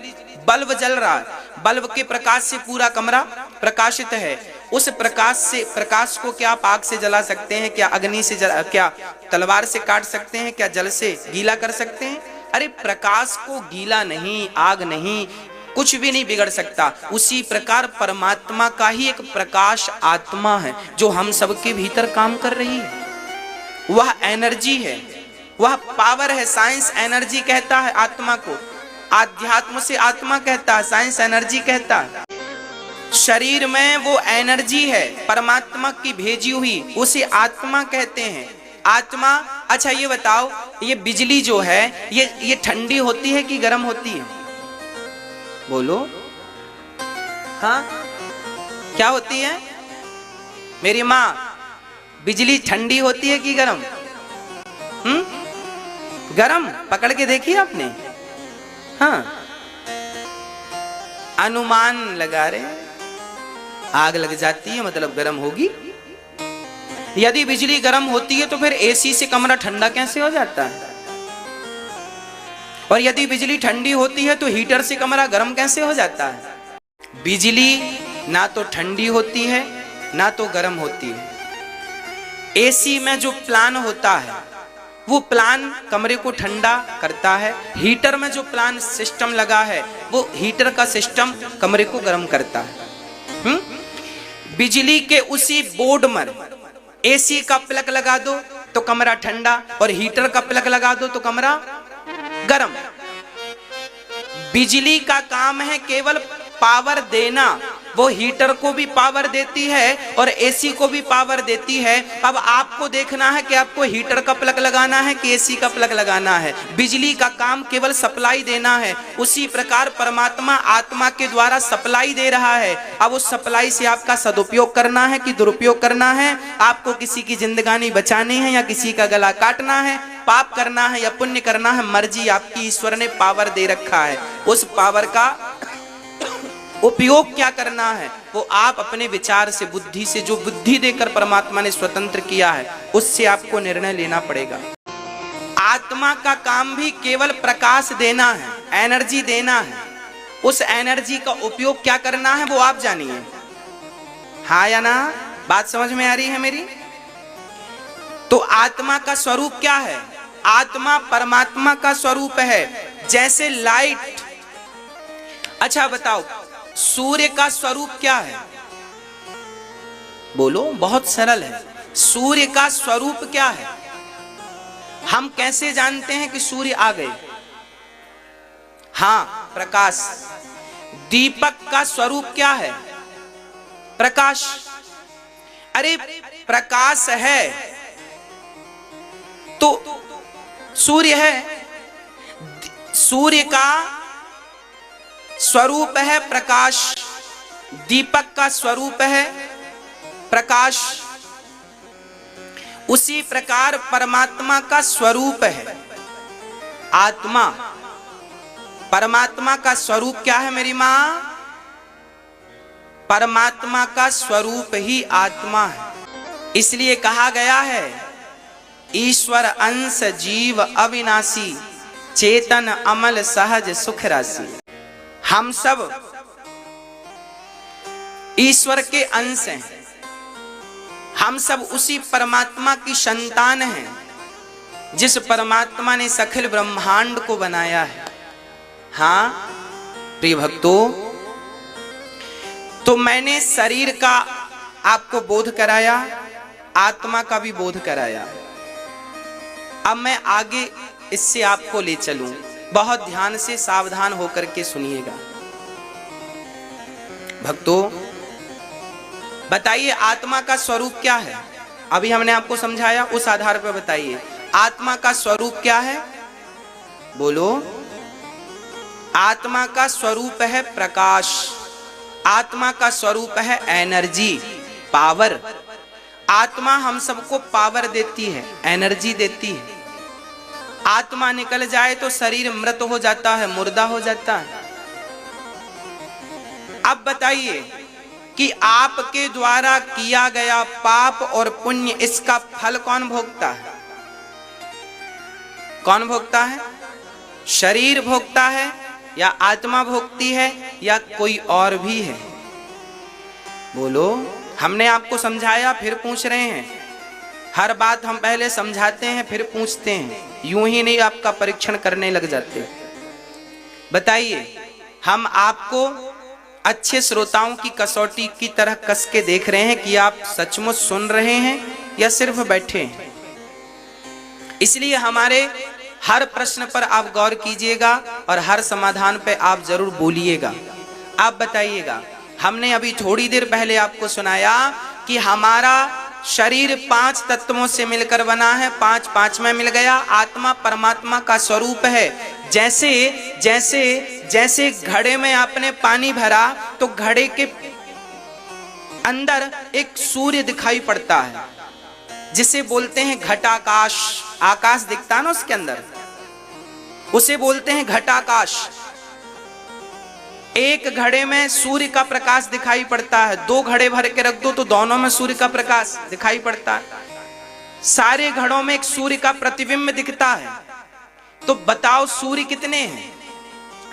Speaker 1: बल्ब जल रहा है, बल्ब के प्रकाश से पूरा कमरा प्रकाशित है। उस प्रकाश को क्या आप आग से जला सकते हैं? क्या अग्नि से क्या तलवार से काट सकते हैं? क्या जल से गीला कर सकते हैं? अरे प्रकाश को गीला नहीं, आग नहीं, कुछ भी नहीं बिगड़ सकता। उसी प्रकार परमात्मा का ही एक प्रकाश आत्मा है जो हम सबके भीतर काम कर रही है। वह एनर्जी है, वह पावर है। साइंस एनर्जी कहता है आत्मा को, आध्यात्म से आत्मा कहता है, साइंस एनर्जी कहता है। शरीर में वो एनर्जी है परमात्मा की भेजी हुई, उसे आत्मा कहते हैं। आत्मा। अच्छा ये बताओ, ये बिजली जो है ये ठंडी होती है कि गर्म होती है? बोलो। हाँ, क्या होती है मेरी माँ? बिजली ठंडी होती है कि गरम? गरम। पकड़ के देखी आपने? हाँ, अनुमान लगा रहे, आग लग जाती है मतलब गरम होगी। यदि बिजली गरम होती है तो फिर एसी से कमरा ठंडा कैसे हो जाता है? और यदि बिजली ठंडी होती है तो हीटर से कमरा गर्म कैसे हो जाता है? बिजली ना तो ठंडी होती है ना तो गर्म होती है। एसी में जो प्लान होता है वो प्लान कमरे को ठंडा करता है, हीटर में जो प्लान सिस्टम लगा है वो हीटर का सिस्टम कमरे को गर्म करता है। बिजली के उसी बोर्ड में एसी का प्लग लगा दो तो कमरा ठंडा, और हीटर का प्लग लगा दो तो कमरा गर्म। बिजली का काम है केवल पावर देना, वो हीटर को भी पावर देती है और एसी को भी पावर देती है। अब आपको देखना है कि आपको हीटर का प्लग लगाना है कि एसी का प्लग लगाना है। बिजली का काम केवल सप्लाई देना है। उसी प्रकार परमात्मा आत्मा के द्वारा सप्लाई दे रहा है। अब उस सप्लाई से आपका सदुपयोग करना है कि दुरुपयोग करना है, आपको किसी की जिंदगानी बचानी है या किसी का गला काटना है, पाप करना है या पुण्य करना है, मर्जी आपकी। ईश्वर ने पावर दे रखा है, उस पावर का उपयोग क्या करना है वो आप अपने विचार से, बुद्धि से, जो बुद्धि देकर परमात्मा ने स्वतंत्र किया है उससे आपको निर्णय लेना पड़ेगा। आत्मा का काम भी केवल प्रकाश देना है, एनर्जी देना है। उस एनर्जी का उपयोग क्या करना है वो आप जानिए। हाँ या ना? बात समझ में आ रही है मेरी? तो आत्मा का स्वरूप क्या है? आत्मा परमात्मा का स्वरूप है, जैसे लाइट। अच्छा बताओ, सूर्य का स्वरूप क्या है? बोलो, बहुत सरल है। सूर्य का स्वरूप क्या है? हम कैसे जानते हैं कि सूर्य आ गए? हाँ, प्रकाश। दीपक का स्वरूप क्या है? प्रकाश। अरे प्रकाश है तो सूर्य है। सूर्य का स्वरूप है प्रकाश, दीपक का स्वरूप है प्रकाश। उसी प्रकार परमात्मा का स्वरूप है आत्मा। परमात्मा का स्वरूप क्या है मेरी मां? परमात्मा का स्वरूप ही आत्मा है। इसलिए कहा गया है ईश्वर अंश जीव अविनाशी, चेतन अमल सहज सुख राशि। हम सब ईश्वर के अंश हैं, हम सब उसी परमात्मा की संतान हैं जिस परमात्मा ने सखिल ब्रह्मांड को बनाया है। हाँ प्रिय भक्तों, तो मैंने शरीर का आपको बोध कराया, आत्मा का भी बोध कराया। अब मैं आगे इससे आपको ले चलूं, बहुत ध्यान से सावधान होकर के सुनिएगा। भक्तों बताइए, आत्मा का स्वरूप क्या है? अभी हमने आपको समझाया, उस आधार पर बताइए आत्मा का स्वरूप क्या है? बोलो। आत्मा का स्वरूप है प्रकाश, आत्मा का स्वरूप है एनर्जी, पावर। आत्मा हम सबको पावर देती है, एनर्जी देती है। आत्मा निकल जाए तो शरीर मृत हो जाता है, मुर्दा हो जाता है। अब बताइए कि आपके द्वारा किया गया पाप और पुण्य, इसका फल कौन भोगता है? कौन भोगता है? शरीर भोगता है या आत्मा भोगती है या कोई और भी है? बोलो। हमने आपको समझाया फिर पूछ रहे हैं। हर बात हम पहले समझाते हैं फिर पूछते हैं, यूं ही नहीं आपका परीक्षण करने लग जाते। बताइए, हम आपको अच्छे श्रोताओं की कसौटी की तरह कस के देख रहे हैं कि आप सचमुच सुन रहे हैं या सिर्फ बैठे हैं। इसलिए हमारे हर प्रश्न पर आप गौर कीजिएगा और हर समाधान पे आप जरूर बोलिएगा। आप बताइएगा, हमने अभी थोड़ी देर पहले आपको सुनाया कि हमारा शरीर 5 तत्वों से मिलकर बना है, 5 में मिल गया। आत्मा परमात्मा का स्वरूप है। जैसे जैसे जैसे घड़े में आपने पानी भरा तो घड़े के अंदर एक सूर्य दिखाई पड़ता है, जिसे बोलते हैं घटाकाश। आकाश दिखता है ना उसके अंदर, उसे बोलते हैं घटाकाश। एक घड़े में सूर्य का प्रकाश दिखाई पड़ता है, दो घड़े भर के रख दो तो दोनों में सूर्य का प्रकाश दिखाई पड़ता है। सारे घड़ों में एक सूर्य का प्रतिबिंब दिखता है। तो बताओ सूर्य कितने हैं?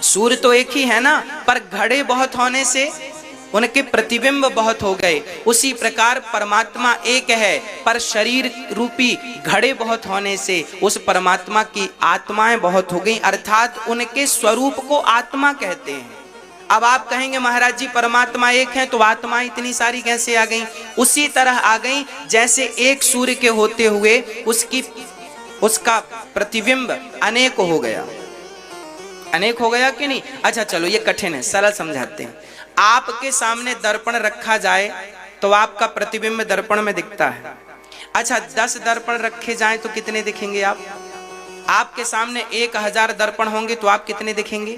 Speaker 1: सूर्य तो एक ही है ना, पर घड़े बहुत होने से उनके प्रतिबिंब बहुत हो गए। उसी प्रकार परमात्मा एक है, पर शरीर रूपी घड़े बहुत होने से उस परमात्मा की आत्माएं बहुत हो गई, अर्थात उनके स्वरूप को आत्मा कहते हैं। अब आप कहेंगे महाराज जी परमात्मा एक है तो आत्मा इतनी सारी कैसे आ गई? उसी तरह आ गई जैसे एक सूर्य के होते हुए उसका प्रतिबिंब अनेक हो गया। अनेक हो गया कि नहीं? अच्छा चलो ये कठिन है, सरल समझाते हैं। आपके सामने दर्पण रखा जाए तो आपका प्रतिबिंब दर्पण में दिखता है। अच्छा 10 दर्पण रखे जाएं तो कितने दिखेंगे आप? आपके सामने 1000 दर्पण होंगे तो आप कितने दिखेंगे?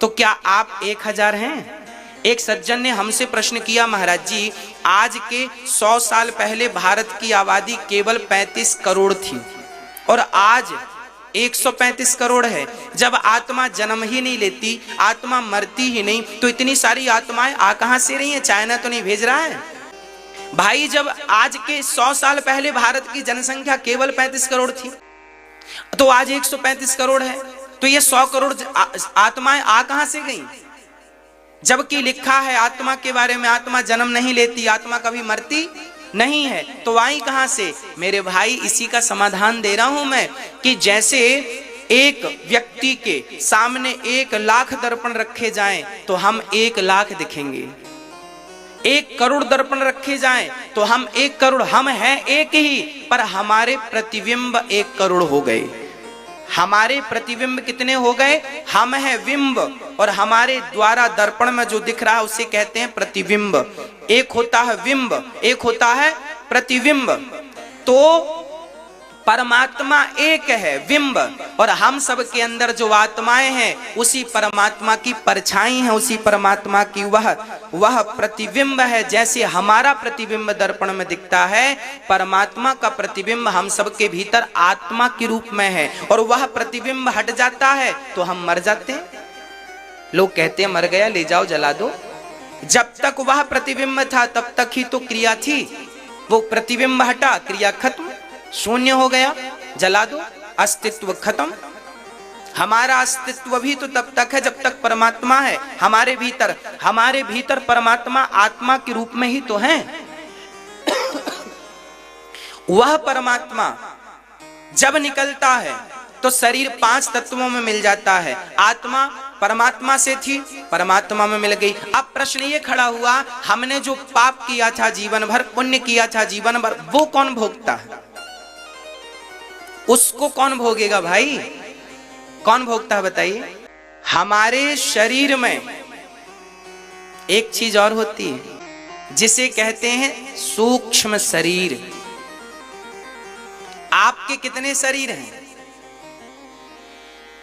Speaker 1: तो क्या आप 1000 हैं? एक सज्जन ने हमसे प्रश्न किया, महाराज जी आज के 100 साल पहले भारत की आबादी केवल 35 करोड़ थी और आज 135 करोड़ है। जब आत्मा जन्म ही नहीं लेती, आत्मा मरती ही नहीं, तो इतनी सारी आत्माएं आ कहां से रही हैं? चाइना तो नहीं भेज रहा है भाई। जब आज के 100 साल पहले भारत की जनसंख्या केवल 35 करोड़ थी तो आज 135 करोड़ है, तो ये 100 करोड़ आत्माएं आ कहां से गई? जबकि लिखा है आत्मा के बारे में, आत्मा जन्म नहीं लेती, आत्मा कभी मरती नहीं है, तो आई कहां से? मेरे भाई इसी का समाधान दे रहा हूं मैं कि जैसे एक व्यक्ति के सामने 1 लाख दर्पण रखे जाएं तो हम 1 लाख दिखेंगे। 1 करोड़ दर्पण रखे जाएं तो हम 1 करोड़, हम हैं एक ही, पर हमारे प्रतिबिंब 1 करोड़ हो गए। हमारे प्रतिबिंब कितने हो गए? हम हैं बिंब, और हमारे द्वारा दर्पण में जो दिख रहा है उसे कहते हैं प्रतिबिंब। एक होता है बिंब, एक होता है प्रतिबिंब। तो परमात्मा एक है बिंब, और हम सब के अंदर जो आत्माएं हैं उसी परमात्मा की परछाई है, उसी परमात्मा की वह प्रतिबिंब है। जैसे हमारा प्रतिबिंब दर्पण में दिखता है, परमात्मा का प्रतिबिंब हम सब के भीतर आत्मा के रूप में है, और वह प्रतिबिंब हट जाता है तो हम मर जाते हैं। लोग कहते हैं मर गया ले जाओ जला दो। जब तक वह प्रतिबिंब था तब तक ही तो क्रिया थी। वो प्रतिबिंब हटा, क्रिया खत्म, शून्य हो गया, जला दो, अस्तित्व खत्म। हमारा अस्तित्व भी तो तब तक है जब तक परमात्मा है हमारे भीतर। हमारे भीतर परमात्मा आत्मा के रूप में ही तो है। वह परमात्मा जब निकलता है तो शरीर 5 तत्वों में मिल जाता है। आत्मा परमात्मा से थी, परमात्मा में मिल गई। अब प्रश्न ये खड़ा हुआ, हमने जो पाप किया था जीवन भर, पुण्य किया था जीवन भर, वो कौन भोगता है? उसको कौन भोगेगा भाई? कौन भोगता है बताइए? हमारे शरीर में एक चीज और होती है जिसे कहते हैं सूक्ष्म शरीर। आपके कितने शरीर हैं?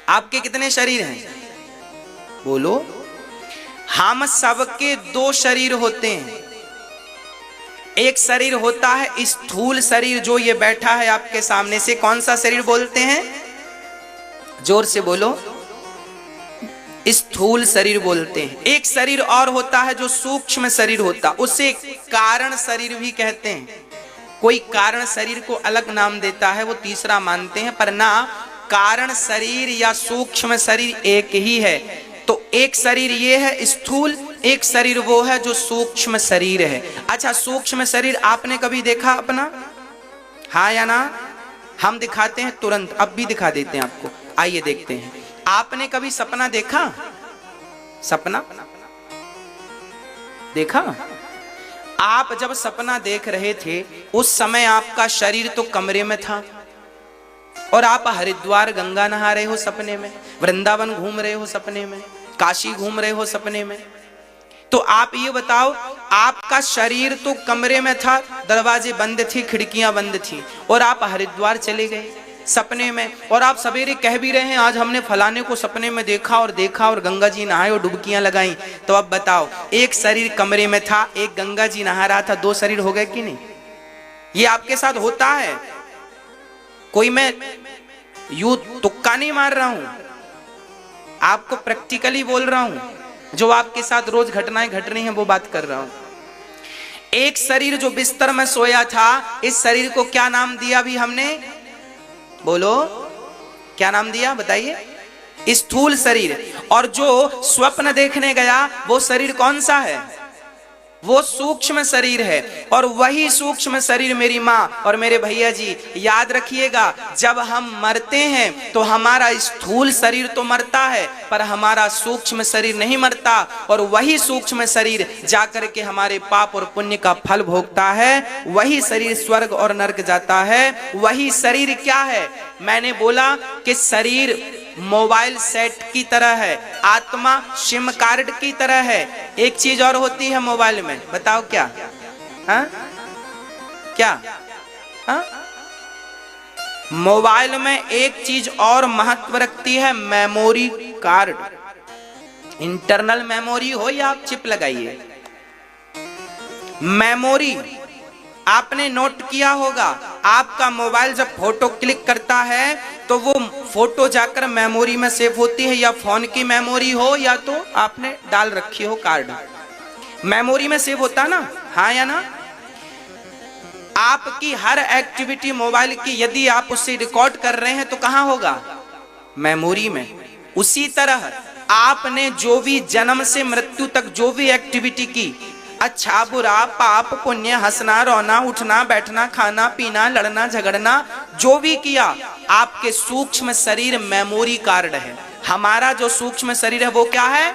Speaker 1: आपके कितने शरीर हैं? बोलो। हम सबके 2 शरीर होते हैं। एक शरीर होता है स्थूल शरीर, जो ये बैठा है आपके सामने से। कौन सा शरीर बोलते हैं? जोर से बोलो। स्थूल शरीर बोलते हैं। एक शरीर और होता है जो सूक्ष्म शरीर होता, उसे कारण शरीर भी कहते हैं। कोई कारण शरीर को अलग नाम देता है, वो तीसरा मानते हैं, पर ना कारण शरीर या सूक्ष्म शरीर एक ही है। तो एक शरीर ये है स्थूल, एक शरीर वो है जो सूक्ष्म शरीर है। अच्छा सूक्ष्म शरीर आपने कभी देखा अपना? हाँ या ना? हम दिखाते हैं तुरंत, अब भी दिखा देते हैं आपको। आइए देखते हैं। आपने कभी सपना देखा? सपना देखा? आप जब सपना देख रहे थे उस समय आपका शरीर तो कमरे में था, और आप हरिद्वार गंगा नहा रहे हो सपने में, वृंदावन घूम रहे हो सपने में, काशी घूम रहे हो सपने में। तो आप ये बताओ, आपका शरीर तो कमरे में था, दरवाजे बंद थे, खिड़कियां बंद थी, और आप हरिद्वार चले गए। सपने में, और आप सवेरे कह भी रहे हैं आज हमने फलाने को सपने में देखा और गंगा जी नहाए और डुबकियां लगाई। तो अब बताओ, एक शरीर कमरे में था, एक गंगा जी नहा रहा था, दो शरीर हो गए कि नहीं? ये आपके साथ होता है। कोई मैं यूं तुक्का नहीं मार रहा हूं, आपको प्रैक्टिकली बोल रहा हूं। जो आपके साथ रोज घटनाएं घट रही हैं वो बात कर रहा हूं। एक शरीर जो बिस्तर में सोया था, इस शरीर को क्या नाम दिया भी हमने? बोलो, क्या नाम दिया बताइए? स्थूल शरीर। और जो स्वप्न देखने गया वो शरीर कौन सा है? वो सूक्ष्म शरीर है। और वही सूक्ष्म शरीर मेरी माँ और मेरे भैया जी याद रखिएगा, जब हम मरते हैं तो हमारा स्थूल शरीर तो मरता है पर हमारा सूक्ष्म शरीर नहीं मरता। और वही सूक्ष्म शरीर जाकर के हमारे पाप और पुण्य का फल भोगता है। वही शरीर स्वर्ग और नरक जाता है। वही शरीर क्या है? मैंने बोला कि शरीर मोबाइल सेट की तरह है, आत्मा सिम कार्ड की तरह है। एक चीज और होती है मोबाइल में, बताओ क्या? हाँ क्या? हाँ, मोबाइल में एक चीज और महत्व रखती है, मेमोरी कार्ड। इंटरनल मेमोरी हो या आप चिप लगाइए, मेमोरी। आपने नोट किया होगा, आपका मोबाइल जब फोटो क्लिक करता है तो वो फोटो जाकर मेमोरी में सेव होती है, या फोन की मेमोरी हो या तो आपने डाल रखी हो कार्ड, मेमोरी में सेव होता ना? हाँ या ना? आपकी हर एक्टिविटी मोबाइल की यदि आप उससे रिकॉर्ड कर रहे हैं तो कहां होगा? मेमोरी में। उसी तरह आपने जो भी जन्म से मृत्यु तक जो भी एक्टिविटी की, अच्छा बुरा पाप पुण्य, हंसना रोना, उठना बैठना, खाना पीना, लड़ना झगड़ना, जो भी किया, आपके सूक्ष्म शरीर मेमोरी कार्ड है। हमारा जो सूक्ष्म शरीर है वो क्या है?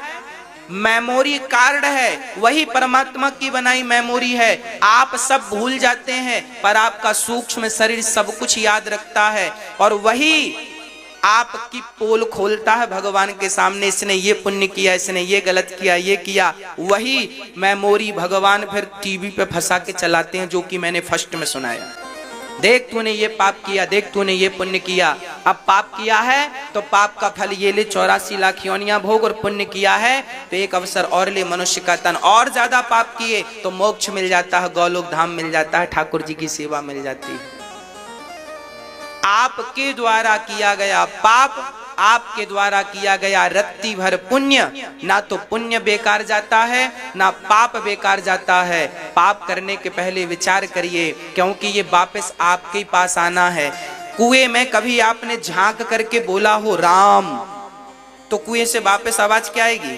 Speaker 1: मेमोरी कार्ड है। वही परमात्मा की बनाई मेमोरी है। आप सब भूल जाते हैं पर आपका सूक्ष्म शरीर सब कुछ याद रखता है। और वही आपकी पोल खोलता है भगवान के सामने, इसने ये पुण्य किया, इसने ये गलत किया, ये किया। वही मेमोरी भगवान फिर टीवी पे फंसा के चलाते हैं, जो कि मैंने फर्स्ट में सुनाया। देख तूने ये पाप किया, देख तूने ये पुण्य किया। अब पाप किया है तो पाप का फल ये ले 84 लाख योनियां भोग, और पुण्य किया है तो एक अवसर और ले मनुष्य का तन। और ज्यादा पाप किए तो मोक्ष मिल जाता है, गौलोक धाम मिल जाता है, ठाकुर जी की सेवा मिल जाती है। आपके द्वारा किया गया पाप, आपके द्वारा किया गया रत्ती भर पुण्य, ना तो पुण्य बेकार जाता है ना पाप बेकार जाता है। पाप करने के पहले विचार करिए, क्योंकि ये वापस आपके पास आना है। कुएं में कभी आपने झांक करके बोला हो राम, तो कुएं से वापस आवाज क्या आएगी?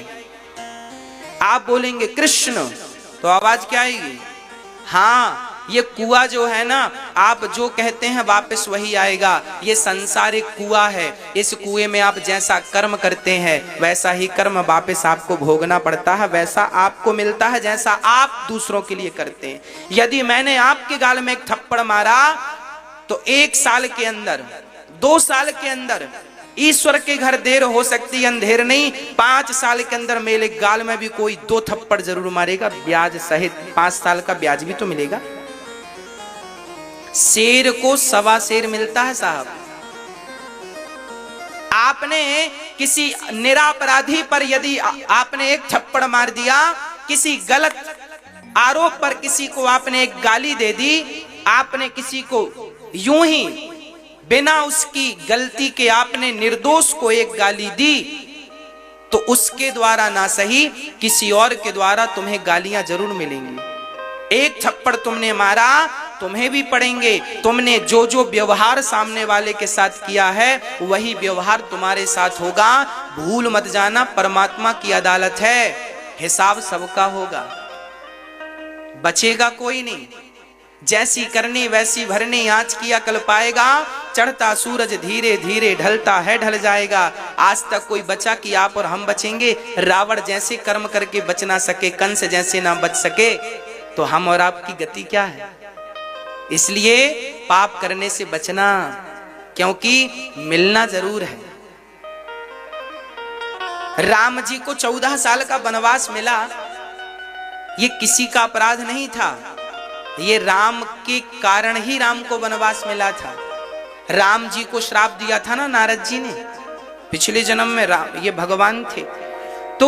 Speaker 1: आप बोलेंगे कृष्ण, तो आवाज क्या आएगी? हाँ, ये कुआं जो है ना, आप जो कहते हैं वापस वही आएगा। ये संसार एक कुआं है। इस कुएं में आप जैसा कर्म करते हैं वैसा ही कर्म वापस आपको भोगना पड़ता है, वैसा आपको मिलता है जैसा आप दूसरों के लिए करते हैं। यदि मैंने आपके गाल में एक थप्पड़ मारा तो 1 साल के अंदर, 2 साल के अंदर ईश्वर के घर देर हो सकती है, अंधेर नहीं। 5 साल के अंदर मेरे गाल में भी कोई 2 थप्पड़ जरूर मारेगा, ब्याज सहित। 5 साल का ब्याज भी तो मिलेगा। शेर को 1.25 शेर मिलता है साहब। आपने किसी निरापराधी पर यदि आपने एक थप्पड़ मार दिया, किसी गलत आरोप पर किसी को आपने एक गाली दे दी, आपने किसी को यूं ही बिना उसकी गलती के आपने निर्दोष को एक गाली दी, तो उसके द्वारा ना सही किसी और के द्वारा तुम्हें गालियां जरूर मिलेंगी। एक थप्पड़ तुमने मारा, तुम्हें भी पड़ेंगे। तुमने जो जो व्यवहार सामने वाले के साथ किया है वही व्यवहार तुम्हारे साथ होगा। भूल मत जाना, परमात्मा की अदालत है, हिसाब सबका होगा, बचेगा कोई नहीं। जैसी करनी वैसी भरनी, आज किया कल पाएगा। चढ़ता सूरज धीरे धीरे ढलता है ढल जाएगा। आज तक कोई बचा कि आप और हम बचेंगे? रावण जैसे कर्म करके बच ना सके, कंस जैसे ना बच सके, तो हम और आपकी गति क्या है? इसलिए पाप करने से बचना, क्योंकि मिलना जरूर है। राम जी को 14 साल का वनवास मिला, ये किसी का अपराध नहीं था, ये राम के कारण ही राम को वनवास मिला था। राम जी को श्राप दिया था ना नारद जी ने, पिछले जन्म में राम ये भगवान थे। तो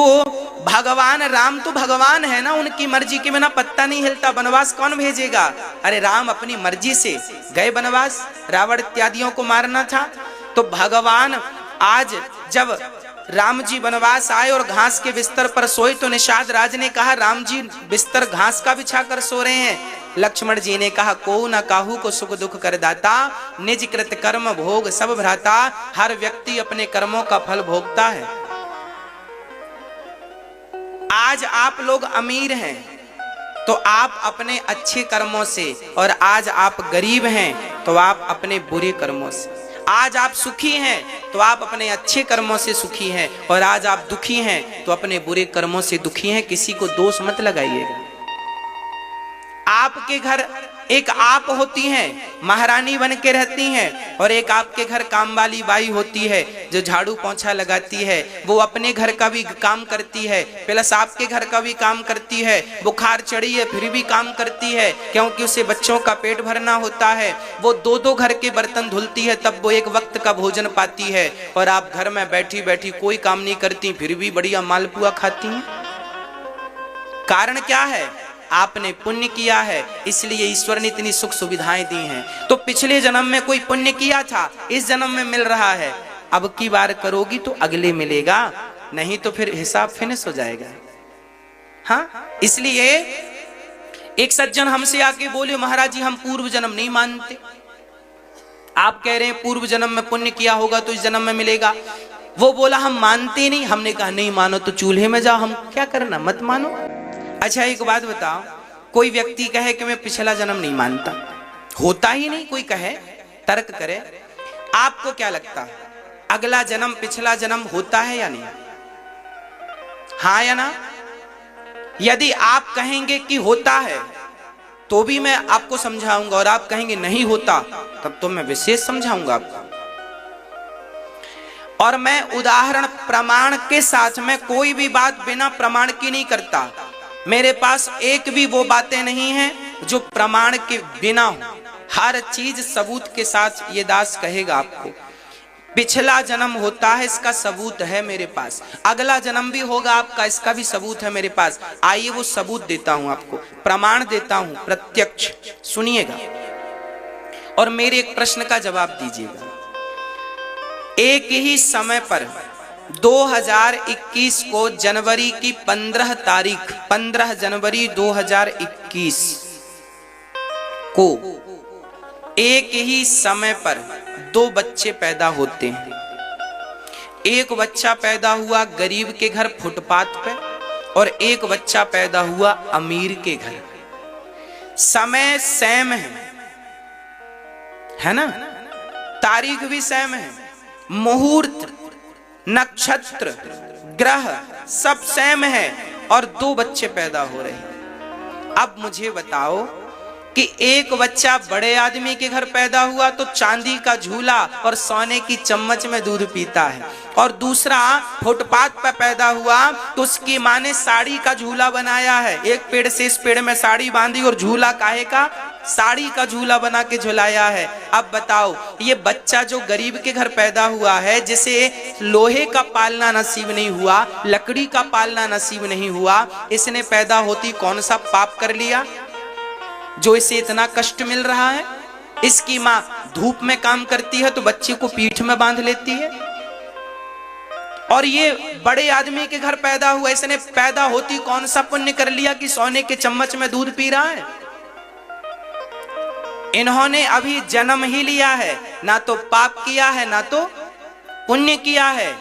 Speaker 1: भगवान राम तो भगवान है ना, उनकी मर्जी के बिना पत्ता नहीं हिलता। वनवास कौन भेजेगा? अरे राम अपनी मर्जी से गए वनवास, रावण इत्यादियों को मारना था। तो भगवान आज जब राम जी वनवास आए और घास के बिस्तर पर सोए तो निषाद राज ने कहा राम जी बिस्तर घास का बिछा कर सो रहे हैं। लक्ष्मण जी ने कहा को न काहू को सुख दुख कर दाता, निज कृत कर्म भोग सब भ्राता। हर व्यक्ति अपने कर्मों का फल भोगता है। आज आप लोग अमीर हैं तो आप अपने अच्छे कर्मों से, और आज आप गरीब हैं तो आप अपने बुरे कर्मों से। आज आप सुखी हैं तो आप अपने अच्छे कर्मों से सुखी हैं, और आज आप दुखी हैं तो अपने बुरे कर्मों से दुखी हैं। किसी को दोष मत लगाइएगा। आपके घर एक आप होती हैं, महारानी बन के रहती हैं, और एक आपके घर काम वाली बाई होती है जो झाड़ू पोंछा लगाती है। वो अपने घर का भी काम करती है प्लस आपके घर का भी काम करती है। बुखार चढ़ी है फिर भी काम करती है, क्योंकि उसे बच्चों का पेट भरना होता है। वो दो दो घर के बर्तन धुलती है तब वो एक वक्त का भोजन पाती है। और आप घर में बैठी बैठी कोई काम नहीं करती फिर भी बढ़िया मालपुआ खाती हैं। कारण क्या है? आपने पुण्य किया है, इसलिए ईश्वर ने इतनी सुख सुविधाएं दी हैं। तो पिछले जन्म में कोई पुण्य किया था, इस जन्म में मिल रहा है। अब की बार करोगी तो अगले मिलेगा, नहीं तो फिर हिसाब फिनिश हो जाएगा। हाँ, इसलिए एक सज्जन हमसे आके बोले महाराज जी हम पूर्व जन्म नहीं मानते। आप कह रहे हैं पूर्व जन्म में पुण्य किया होगा तो इस जन्म में मिलेगा। वो बोला हम मानते नहीं। हमने कहा नहीं मानो तो चूल्हे में जाओ, हम क्या करना, मत मानो। अच्छा एक बात बताओ, कोई व्यक्ति कहे कि मैं पिछला जन्म नहीं मानता, होता ही नहीं, कोई कहे, तर्क करे, आपको क्या लगता है अगला जन्म पिछला जन्म होता है या नहीं? हाँ या ना? यदि आप कहेंगे कि होता है तो भी मैं आपको समझाऊंगा, और आप कहेंगे नहीं होता तब तो मैं विशेष समझाऊंगा आपको। और मैं उदाहरण प्रमाण के साथ में कोई भी बात बिना प्रमाण की नहीं करता। मेरे पास एक भी वो बातें नहीं हैं जो प्रमाण के बिना हो। हर चीज सबूत के साथ ये दास कहेगा आपको। पिछला जन्म होता है इसका सबूत है मेरे पास, अगला जन्म भी होगा आपका इसका भी सबूत है मेरे पास। आइए वो सबूत देता हूं आपको, प्रमाण देता हूं प्रत्यक्ष, सुनिएगा और मेरे एक प्रश्न का जवाब दीजिएगा। एक ही समय पर 2021 को जनवरी की 15 तारीख 15 जनवरी 2021 को एक ही समय पर दो बच्चे पैदा होते हैं। एक बच्चा पैदा हुआ गरीब के घर फुटपाथ पे, और एक बच्चा पैदा हुआ अमीर के घर। समय सेम है ना, तारीख भी सेम है, मुहूर्त नक्षत्र ग्रह सब सेम है, और दो बच्चे पैदा हो रहे हैं। अब मुझे बताओ कि एक बच्चा बड़े आदमी के घर पैदा हुआ तो चांदी का झूला और सोने की चम्मच में दूध पीता है, और दूसरा फुटपाथ पर पैदा हुआ तो उसकी माँ ने साड़ी का झूला बनाया है। एक पेड़ से इस पेड़ में साड़ी बांधी और झूला काहे का, साड़ी का झूला बना के झुलाया है। अब बताओ ये बच्चा जो गरीब के घर पैदा हुआ है, जिसे लोहे का पालना नसीब नहीं हुआ, लकड़ी का पालना नसीब नहीं हुआ, इसने पैदा होती कौन सा पाप कर लिया जो इसे इतना कष्ट मिल रहा है? इसकी माँ धूप में काम करती है तो बच्चे को पीठ में बांध लेती है, और ये बड़े आदमी के घर पैदा हुआ, इसने पैदा होती कौन सा पुण्य कर लिया कि सोने के चम्मच में दूध पी रहा है? इन्होंने अभी जन्म ही लिया है, ना तो पाप किया है ना तो पुण्य किया है,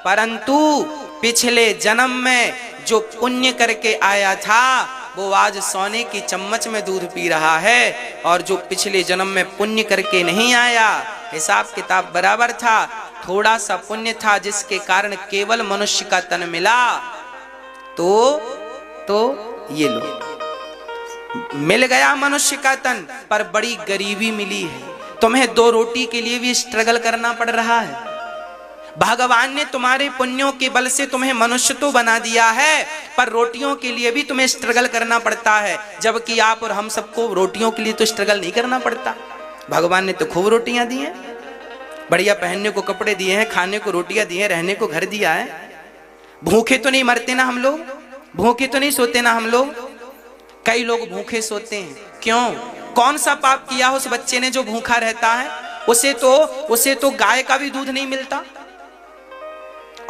Speaker 1: परंतु पिछले जन्म में जो पुण्य करके आया था वो आज सोने की चम्मच में दूध पी रहा है, और जो पिछले जन्म में पुण्य करके नहीं आया, हिसाब किताब बराबर था, थोड़ा सा पुण्य था जिसके कारण केवल मनुष्य का तन मिला, तो ये लो मिल गया मनुष्य का तन, पर बड़ी गरीबी मिली है। तुम्हें दो रोटी के लिए भी स्ट्रगल करना पड़ रहा है। भगवान ने तुम्हारे पुण्यों के बल से तुम्हें मनुष्य तो बना दिया है, पर रोटियों के लिए भी तुम्हें स्ट्रगल करना पड़ता है, जबकि आप और हम सबको रोटियों के लिए तो स्ट्रगल नहीं करना पड़ता। भगवान ने तो खूब रोटियां दी हैं। बढ़िया पहनने को कपड़े दिए हैं, खाने को रोटियां दी हैं, रहने को घर दिया है। भूखे तो नहीं मरते ना हम लोग, भूखे तो नहीं सोते ना हम लोग। कई लोग भूखे सोते हैं, क्यों? कौन सा पाप किया उस बच्चे ने जो भूखा रहता है? उसे तो गाय का भी दूध नहीं मिलता,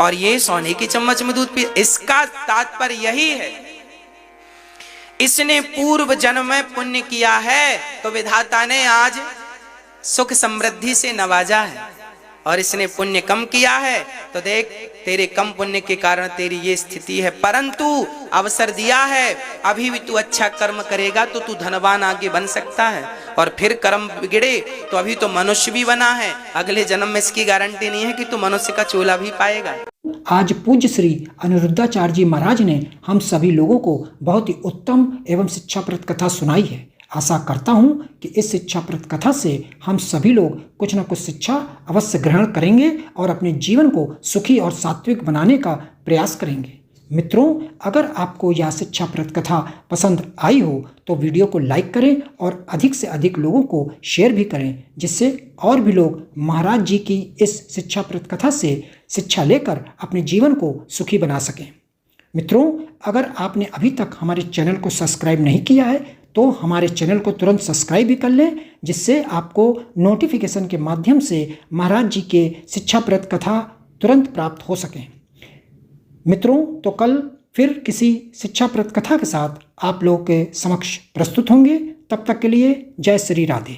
Speaker 1: और ये सोने की चम्मच में दूध पी। इसका तात्पर्य यही है, इसने पूर्व जन्म में पुण्य किया है तो विधाता ने आज सुख समृद्धि से नवाजा है, और इसने पुण्य कम किया है तो देख तेरे कम पुण्य के कारण तेरी ये स्थिति है। परंतु अवसर दिया है, अभी भी तू अच्छा कर्म करेगा तो तू धनवान आगे बन सकता है, और फिर कर्म बिगड़े तो अभी तो मनुष्य भी बना है, अगले जन्म में इसकी गारंटी नहीं है कि तू मनुष्य का चोला भी पाएगा।
Speaker 2: आज पूज्य श्री अनिरुद्धाचार्य जी महाराज ने हम सभी लोगों को बहुत ही उत्तम एवं शिक्षाप्रद कथा सुनाई है। आशा करता हूं कि इस शिक्षाप्रद कथा से हम सभी लोग कुछ न कुछ शिक्षा अवश्य ग्रहण करेंगे और अपने जीवन को सुखी और सात्विक बनाने का प्रयास करेंगे। मित्रों, अगर आपको यह शिक्षाप्रद कथा पसंद आई हो तो वीडियो को लाइक करें और अधिक से अधिक लोगों को शेयर भी करें, जिससे और भी लोग महाराज जी की इस शिक्षाप्रद कथा से शिक्षा लेकर अपने जीवन को सुखी बना सकें। मित्रों, अगर आपने अभी तक हमारे चैनल को सब्सक्राइब नहीं किया है तो हमारे चैनल को तुरंत सब्सक्राइब भी कर लें, जिससे आपको नोटिफिकेशन के माध्यम से महाराज जी के शिक्षाप्रद कथा तुरंत प्राप्त हो सकें। मित्रों, तो कल फिर किसी शिक्षाप्रद कथा के साथ आप लोगों के समक्ष प्रस्तुत होंगे। तब तक के लिए जय श्री राधे।